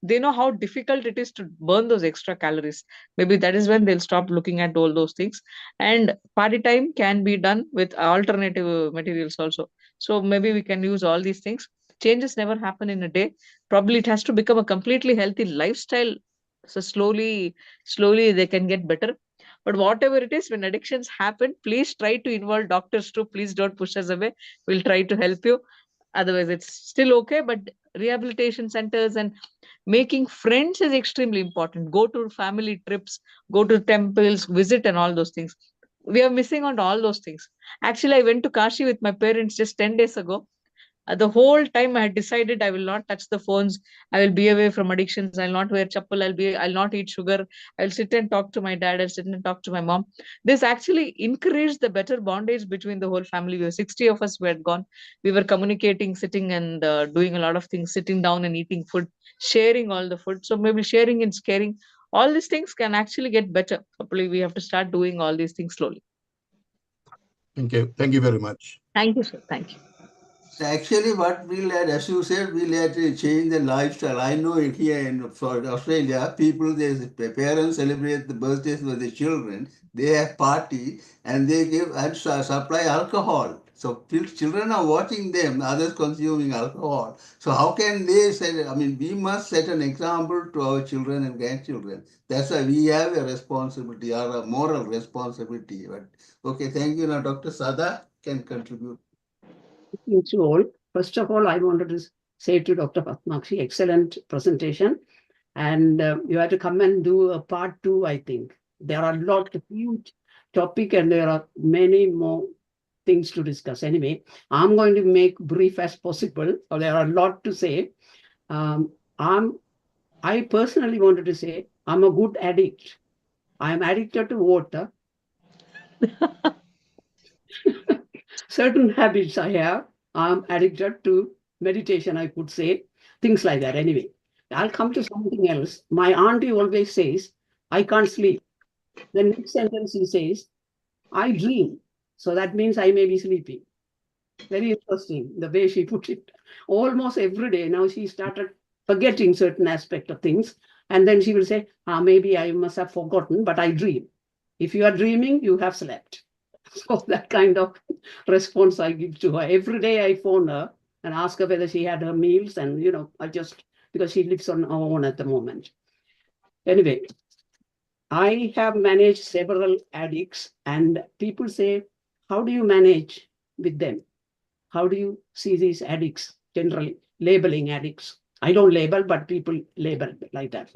they know how difficult it is to burn those extra calories. Maybe that is when they'll stop looking at all those things. And party time can be done with alternative materials also. So maybe we can use all these things. changes never happen in a day. Probably it has to become a completely healthy lifestyle. So slowly they can get better. But whatever it is, when addictions happen, please try to involve doctors too. Please don't push us away. We'll try to help you. Otherwise, it's still okay. But rehabilitation centers and making friends is extremely important. Go to family trips, go to temples, visit, and all those things. We are missing on all those things. Actually, I went to Kashi with my parents just 10 days ago. The whole time I had decided I will not touch the phones. I will be away from addictions. I'll not wear chappal. I'll not eat sugar. I'll sit and talk to my dad. I'll sit and talk to my mom. This actually increased the better bondage between the whole family. We were 60 of us who had gone. We were communicating, sitting and doing a lot of things, sitting down and eating food, sharing all the food. So maybe sharing and caring. All these things can actually get better. Hopefully, we have to start doing all these things slowly. Thank you. Thank you very much. Thank you, sir. Thank you. Actually, what we'll add, as you said, we'll add to change the lifestyle. I know here in Australia, the parents celebrate the birthdays of the children. They have party and they give and supply alcohol. So children are watching them, others consuming alcohol. So how can they say? I mean, we must set an example to our children and grandchildren. That's why we have a responsibility or a moral responsibility. But okay, thank you. Now, Dr. Sada can contribute. You to all. First of all, I wanted to say to Dr. Padmakshi, excellent presentation. And you have to come and do a part 2, I think. There are a lot of huge topic and there are many more things to discuss. Anyway, I'm going to make brief as possible. There are a lot to say. I personally wanted to say I'm a good addict. I'm addicted to water. Certain habits I have. I'm addicted to meditation, I could say. Things like that. Anyway, I'll come to something else. My auntie always says, I can't sleep. The next sentence he says, I dream. So that means I may be sleeping. Very interesting, the way she put it. Almost every day now she started forgetting certain aspect of things. And then she will say, maybe I must have forgotten, but I dream. If you are dreaming, you have slept. So that kind of response I give to her. Every day I phone her and ask her whether she had her meals. And, because she lives on her own at the moment. Anyway, I have managed several addicts and people say, how do you manage with them? How do you see these addicts, generally labeling addicts? I don't label, but people label like that.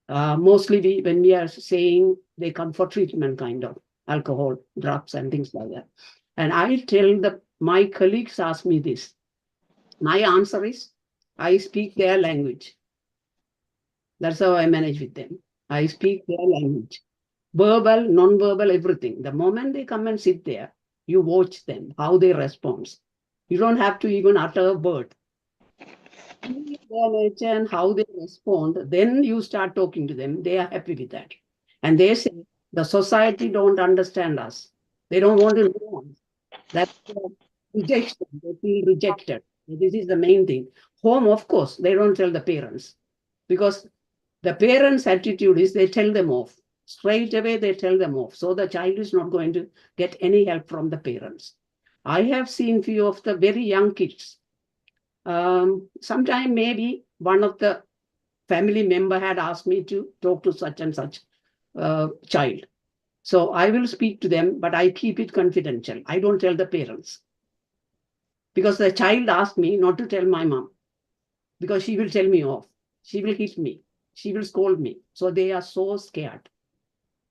Mostly when we are saying they come for treatment, kind of alcohol, drugs and things like that. And I tell my colleagues ask me this. My answer is, I speak their language. That's how I manage with them. I speak their language. Verbal, non-verbal, everything. The moment they come and sit there, you watch them, how they respond. You don't have to even utter a word. Their nature and how they respond, then you start talking to them. They are happy with that. And they say, the society don't understand us. They don't want to know us. That's rejection. They feel rejected. This is the main thing. Home, of course, they don't tell the parents. Because the parents' attitude is they tell them off. Straight away, they tell them off. So the child is not going to get any help from the parents. I have seen few of the very young kids. Sometime maybe one of the family member had asked me to talk to such and such child. So I will speak to them, but I keep it confidential. I don't tell the parents. Because the child asked me not to tell my mom. Because she will tell me off. She will hit me. She will scold me. So they are so scared.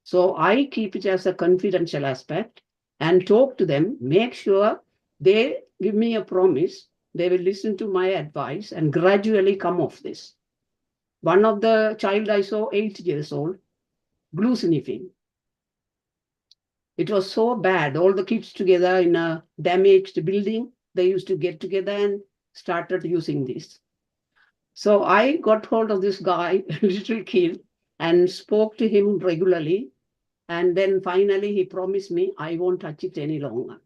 So I keep it as a confidential aspect and talk to them, make sure they give me a promise. They will listen to my advice and gradually come off this. One of the child I saw, 8 years old, glue sniffing. It was so bad. All the kids together in a damaged building, they used to get together and started using this. So I got hold of this guy, little kid, and spoke to him regularly. And then finally he promised me, I won't touch it any longer.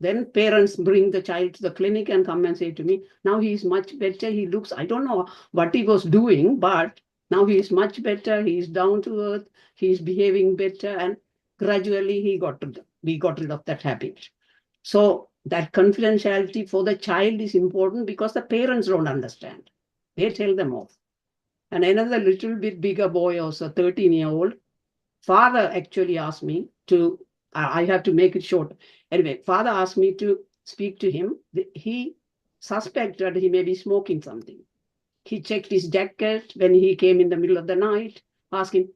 Then parents bring the child to the clinic and come and say to me, now he is much better. He looks, I don't know what he was doing, but now he is much better. He is down to earth. He is behaving better. And gradually we got rid of that habit. So that confidentiality for the child is important because the parents don't understand. They tell them off. And another little bit bigger boy, also 13-year-old, father actually asked me to, I have to make it short. Anyway, father asked me to speak to him. He suspected he may be smoking something. He checked his jacket when he came in the middle of the night, asking,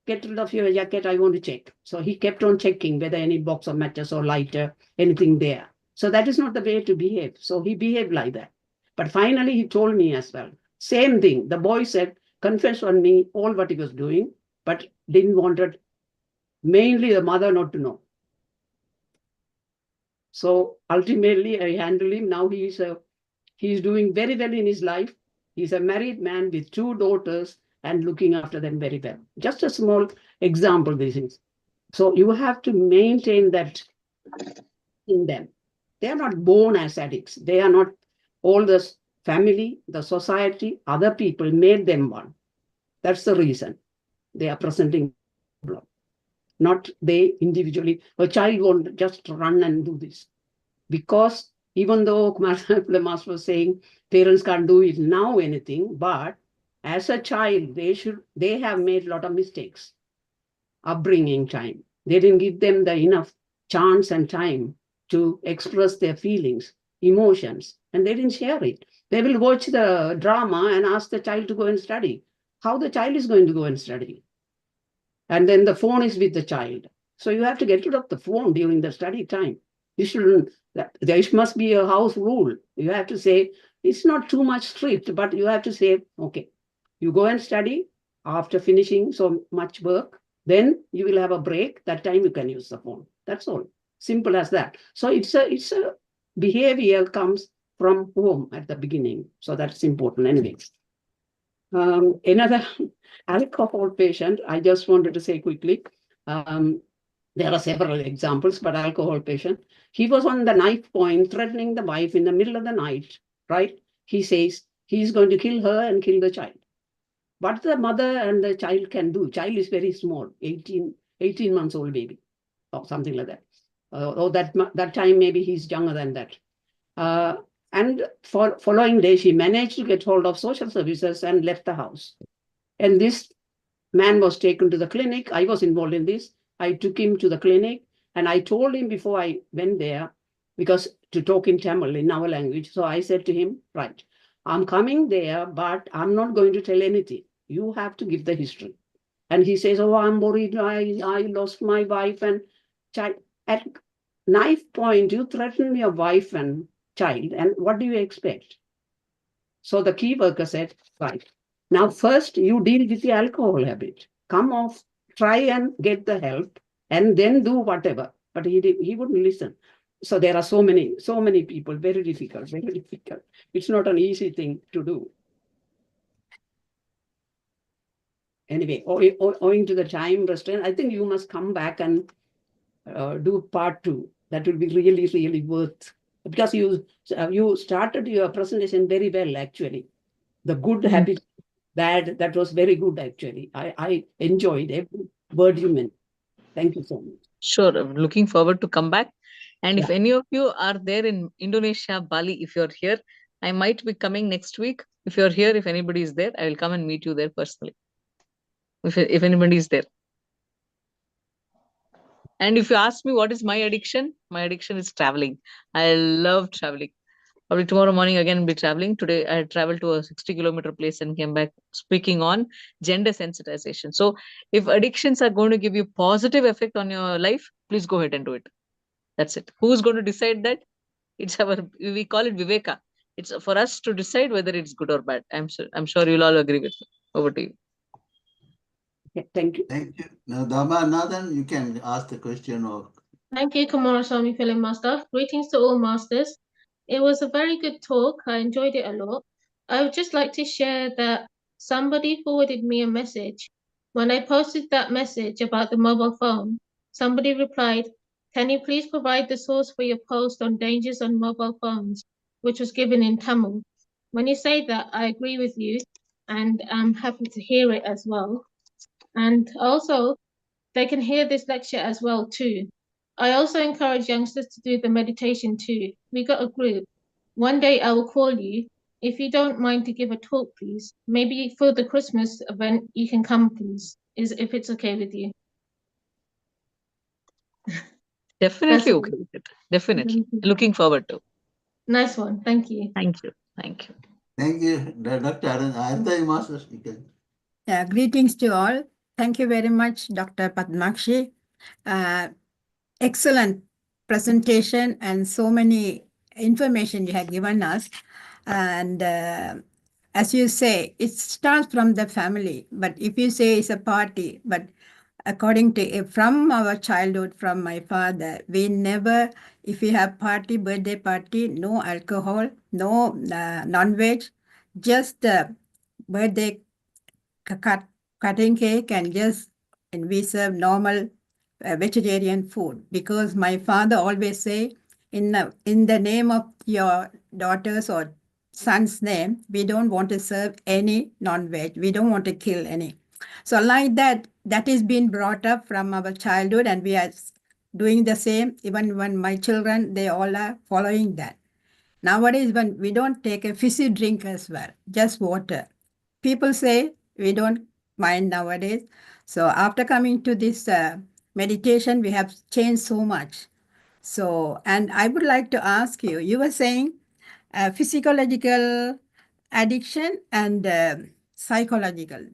get rid of your jacket, I want to check. So he kept on checking whether any box of matches or lighter, anything there. So that is not the way to behave. So he behaved like that. But finally, he told me as well. Same thing. The boy said, confess on me all what he was doing, but didn't want it, mainly the mother not to know. So ultimately, I handle him. Now he's doing very well in his life. He's a married man with 2 daughters and looking after them very well. Just a small example, this is. So you have to maintain that in them. They are not born as addicts. They are not, all the family, the society, other people made them one. That's the reason they are presenting problem. Not they individually. A child won't just run and do this. Because even though the master was saying parents can't do it now anything, but as a child, they have made a lot of mistakes. Upbringing time. They didn't give them the enough chance and time to express their feelings, emotions, and they didn't share it. They will watch the drama and ask the child to go and study. How the child is going to go and study? And then the phone is with the child. So you have to get rid of the phone during the study time. You shouldn't, there must be a house rule. You have to say, it's not too much strict, but you have to say, okay, you go and study after finishing so much work, then you will have a break. That time you can use the phone. That's all. Simple as that. So it's a behavior comes from home at the beginning. So that's important anyway. Another alcohol patient, I just wanted to say quickly, there are several examples, but alcohol patient, he was on the knife point, threatening the wife in the middle of the night, right? He says he's going to kill her and kill the child. What the mother and the child can do, child is very small, 18 months old baby, or something like that. Or that time maybe he's younger than that. And for following day, she managed to get hold of social services and left the house. And this man was taken to the clinic. I was involved in this. I took him to the clinic and I told him before I went there, because to talk in Tamil, in our language. So I said to him, right, I'm coming there, but I'm not going to tell anything. You have to give the history. And he says, oh, I'm worried. I lost my wife and child. At knife point, you threaten your wife and child. And what do you expect? So the key worker said, right, now first you deal with the alcohol habit. Come off, try and get the help and then do whatever. But he wouldn't listen. So there are so many people, very difficult, very difficult. It's not an easy thing to do. Anyway, owing to the time restraint, I think you must come back and do part 2. That will be really, really worth, because you started your presentation very well, actually. The good habit, bad, that was very good, actually. I enjoyed every word you meant. Thank you so much. Sure. I'm looking forward to come back. And if any of you are there in Indonesia, Bali, if you're here, I might be coming next week. If you're here, if anybody is there, I will come and meet you there personally. If anybody is there. And if you ask me what is my addiction is traveling. I love traveling. Probably tomorrow morning again be traveling. Today I traveled to a 60-kilometer place and came back speaking on gender sensitization. So if addictions are going to give you positive effect on your life, please go ahead and do it. That's it. Who's going to decide that? It's we call it Viveka. It's for us to decide whether it's good or bad. I'm sure you'll all agree with me. Over to you. Yeah, thank you. Thank you. Now, Dharmanathan, you can ask the question of. Thank you, Kumaraswamy Film Master. Greetings to all masters. It was a very good talk. I enjoyed it a lot. I would just like to share that somebody forwarded me a message. When I posted that message about the mobile phone, somebody replied, "Can you please provide the source for your post on dangers on mobile phones?" which was given in Tamil. When you say that, I agree with you, and I'm happy to hear it as well. And also, they can hear this lecture as well too. I also encourage youngsters to do the meditation too. We got a group. One day I will call you. If you don't mind to give a talk, please. Maybe for the Christmas event, you can come, please. If it's okay with you. Definitely all. okay with it. Definitely. Thank you. Looking forward to. Nice one. Thank you. Thank you. Thank you. Thank you, Dr. Aranda Masters. You can. Yeah, greetings to all. Thank you very much, Dr. Padmakshi. Excellent presentation and so many information you have given us. And as you say, it starts from the family. But if you say it's a party, but according to from our childhood, from my father, we never, if we have party, birthday party, no alcohol, no non-veg, just birthday cutting cake and we serve normal vegetarian food, because my father always say, in the name of your daughters or son's name, we don't want to serve any non-veg. We don't want to kill any. So like that is been brought up from our childhood, and we are doing the same. Even when my children, they all are following that. Nowadays, when we don't take a fizzy drink as well, just water. People say we don't mind nowadays. So after coming to this meditation, we have changed so much. So, and I would like to ask you, you were saying physiological addiction and psychological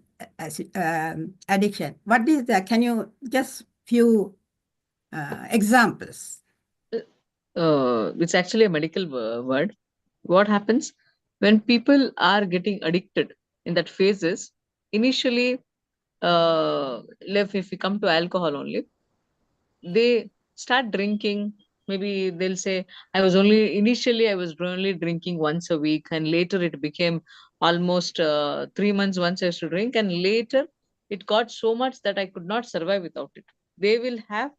addiction. What is that? Can you just few examples? It's actually a medical word. What happens when people are getting addicted in that phases? Initially, if we come to alcohol only, they start drinking. Maybe they'll say, I was only drinking once a week, and later it became almost 3 months once I used to drink, and later it got so much that I could not survive without it. They will have,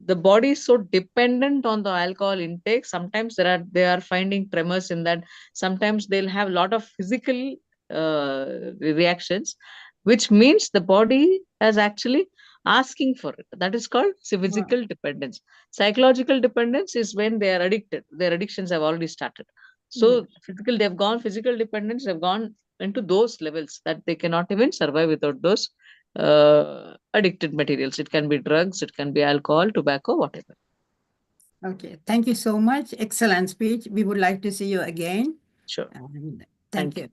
the body is so dependent on the alcohol intake. Sometimes they are finding tremors in that. Sometimes they'll have a lot of physical reactions, which means the body has actually asking for it. That is called physical dependence. Psychological dependence is when they are addicted. Their addictions have already started. So physical dependence have gone into those levels that they cannot even survive without those addicted materials. It can be drugs, it can be alcohol, tobacco, whatever. Okay, thank you so much. Excellent speech. We would like to see you again. Sure. And Thank thank you.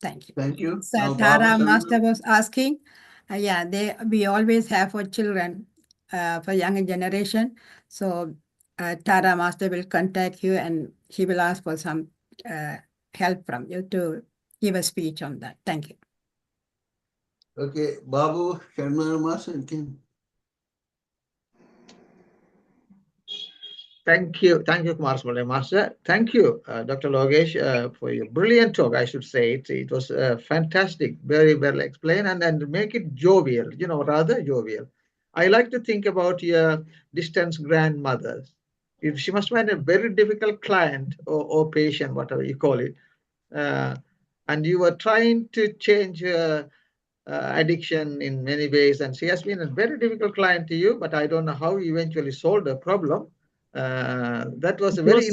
Thank you. Thank you. So Now, Tara Babu Master Sharma. was asking, we always have for children, for younger generation. So Tara Master will contact you and he will ask for some help from you to give a speech on that. Thank you. Okay, Babu Sharma Master, you can. Thank you, Kumar Smale Master. Thank you, Dr. Lokesh, for your brilliant talk. I should say it was fantastic, very well explained, and make it jovial. Rather jovial. I like to think about your distant grandmother. If she must have been a very difficult client or patient, whatever you call it, and you were trying to change her addiction in many ways, and she has been a very difficult client to you. But I don't know how you eventually solved the problem. That was a very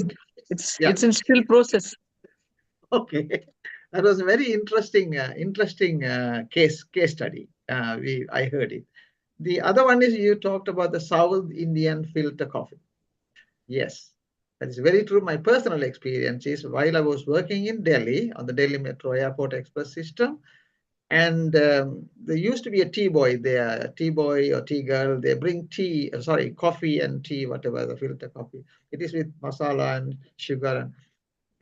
it's in still process. Okay, that was a very interesting case study. I heard it. The other one is you talked about the South Indian filter coffee. Yes, that is very true. My personal experience is while I was working in Delhi on the Delhi Metro Airport Express system, and there used to be a tea boy there, tea boy or tea girl. They bring coffee and tea, whatever, the filter coffee. It is with masala and sugar.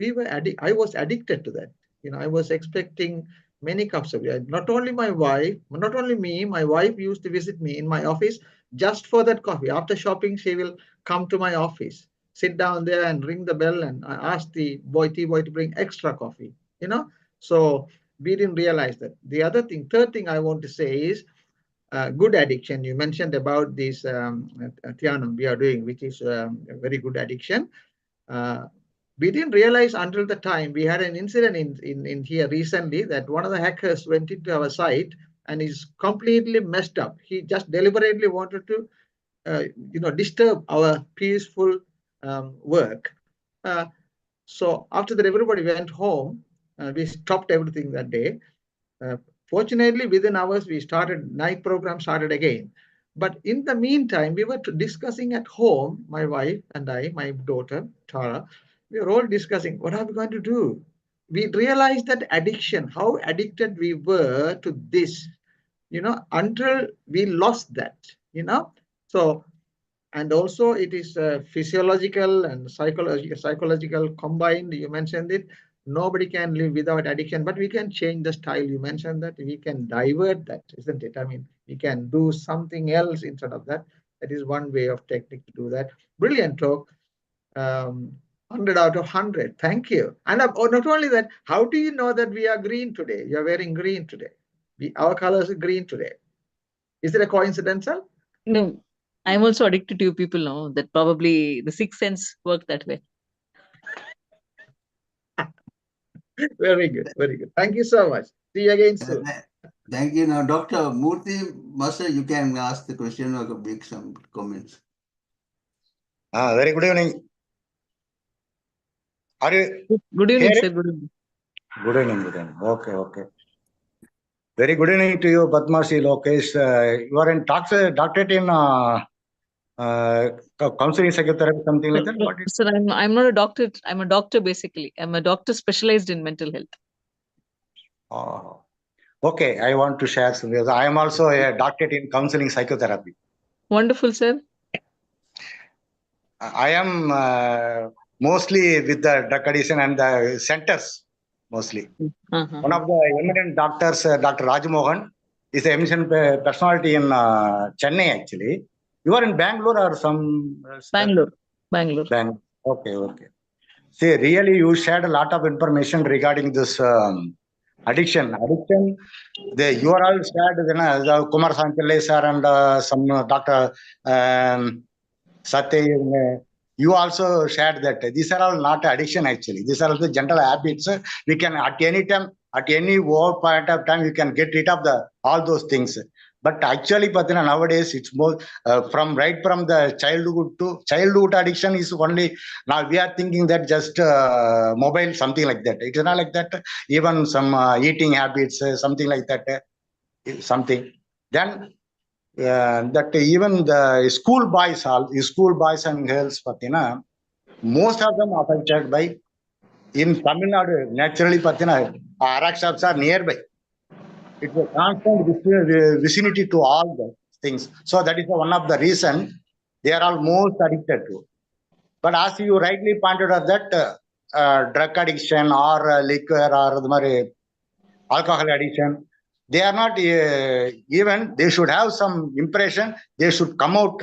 And I was addicted to that. I was expecting many cups of it. Not only my wife, not only me, my wife used to visit me in my office just for that coffee. After shopping, she will come to my office, sit down there and ring the bell and ask the tea boy to bring extra coffee, So we didn't realize that. Third thing I want to say is good addiction. You mentioned about this Dhyanam we are doing, which is a very good addiction. We didn't realize until the time we had an incident in here recently that one of the hackers went into our site and is completely messed up. He just deliberately wanted to disturb our peaceful work. So after that, everybody went home. We stopped everything that day. Fortunately, within hours, night program started again. But in the meantime, we were discussing at home, my wife and I, my daughter, Tara, we were all discussing, what are we going to do? We realized that addiction, how addicted we were to this, until we lost that, So, and also it is physiological and psychological combined. You mentioned it. Nobody can live without addiction, but we can change the style. You mentioned that we can divert that, isn't it? I mean, we can do something else instead of that. That is one way of technique to do that. Brilliant talk. 100 out of 100. Thank you. And not only that, how do you know that we are green today? You are wearing green today. Our colors are green today. Is it a coincidental? No, I'm also addicted to you people now. That probably the sixth sense work that way. Very good, very good. Thank you so much. See you again soon. Thank you. Now, Dr. Murthy Master, you can ask the question or make some comments. Very good evening. Are you? Good evening, sir. Good evening. Good evening. Good evening. Okay. Very good evening to you, Padmakshi Lokesh. You are in doctorate in counseling psychotherapy, something like that. What Sir, I'm not a doctor. I'm a doctor basically. I'm a doctor specialized in mental health. Okay, I want to share some. I am also a doctorate in counseling psychotherapy. Wonderful, sir. I am mostly with the drug addiction and the centers, mostly. One of the eminent doctors, Dr. Rajmohan, is an eminent personality in Chennai, actually. You are in Bangalore or some? Bangalore. Okay. See, really, you shared a lot of information regarding this addiction. You are all shared, the Kumar Sanchale sir and some Dr. Satya. You also shared that these are all not addiction, actually. These are the general habits. We can, at any time, at any point of time, you can get rid of all those things. But actually, nowadays, it's more from the childhood addiction is only, now we are thinking that just mobile, something like that. It is not like that. Even some eating habits, something like that. Something. Then that even the school boys and girls, most of them are affected by, in Tamil Nadu, naturally, Arak shops are nearby. It's a constant vicinity to all the things. So that is one of the reasons they are all most addicted to. But as you rightly pointed out that drug addiction or liquor or the alcohol addiction, they are not even, they should have some impression, they should come out.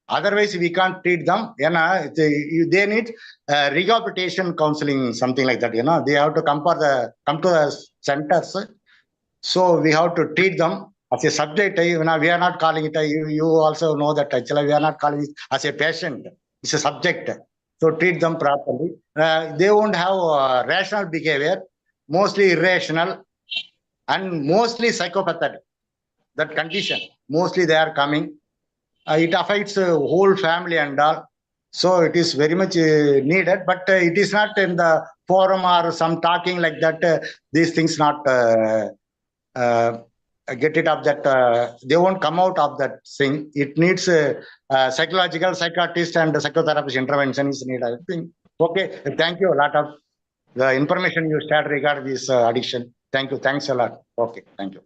Otherwise, we can't treat them. They need rehabilitation counseling, something like that. They have to come to the centers. So we have to treat them as a subject. We are not calling it. You also know that actually we are not calling it as a patient. It's a subject. So treat them properly. They won't have rational behavior, mostly irrational, and mostly psychopathic. That condition, mostly they are coming. It affects the whole family and all. So it is very much needed, but it is not in the forum or some talking like that. These things not get it up that they won't come out of that thing. It needs psychological, psychiatrist and psychotherapist intervention is needed, I think. Okay, thank you a lot of the information you shared regarding this addiction. Thank you. Thanks a lot. Okay, thank you.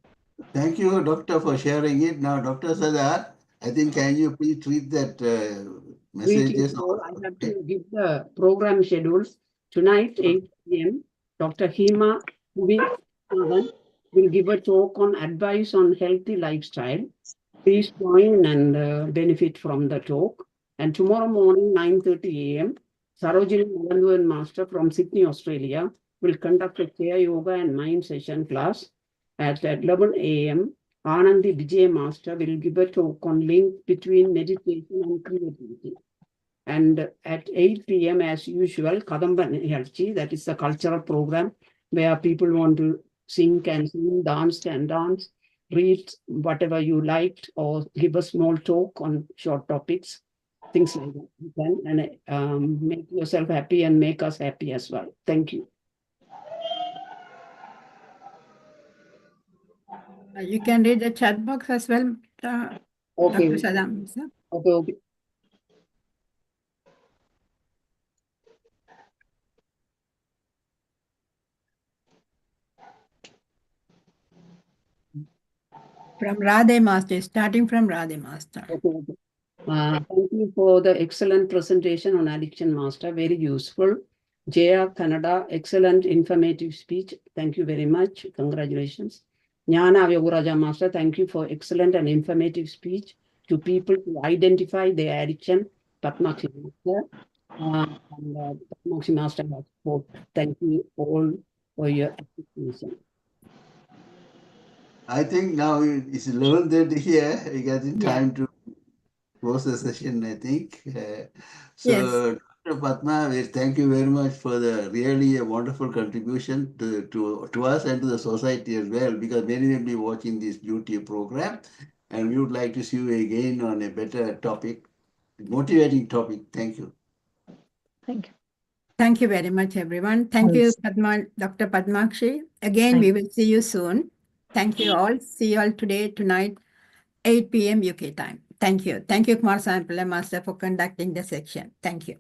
Thank you, Doctor, for sharing it. Now, Dr. Sadar, I think, can you please treat that messages? I have to give the program schedules. Tonight, 8 p.m., Dr. Hema will give a talk on advice on healthy lifestyle. Please join and benefit from the talk. And tomorrow morning, 9:30 a.m., Sarojini Malanduan Master from Sydney, Australia, will conduct a chair yoga and mind session class. At 11 a.m., Anandi Vijay Master will give a talk on link between meditation and creativity. And at 8 p.m., as usual, Kadamba Nihalchi, that is the cultural program where people want to sing and sing, dance and dance. read whatever you liked or give a small talk on short topics, things like that. You can and make yourself happy and make us happy as well. Thank you. You can read the chat box as well, Okay. Dr. Saddam, sir. Okay. From Radhe Master, starting from Radhe Master. Okay. Thank you for the excellent presentation on addiction, Master. Very useful. JR Canada, excellent informative speech. Thank you very much. Congratulations. Jnana Yoguraja Master, thank you for excellent and informative speech to people to identify their addiction. Padmakshi Master. Padmakshi Master has spoke. Thank you all for your appreciation. I think now it's 11:30 here. We got in time to close the session, I think. So, Dr. Padma, we thank you very much for the really a wonderful contribution to us and to the society as well, because many will be watching this YouTube program, and we would like to see you again on a better topic, motivating topic. Thank you. Thank you. Thank you very much, everyone. Thank you, Dr. Padmakshi. Again, we will see you soon. Thank you all. See you all tonight, 8 p.m. UK time. Thank you. Thank you, Kumar Sampala Master, for conducting the section. Thank you.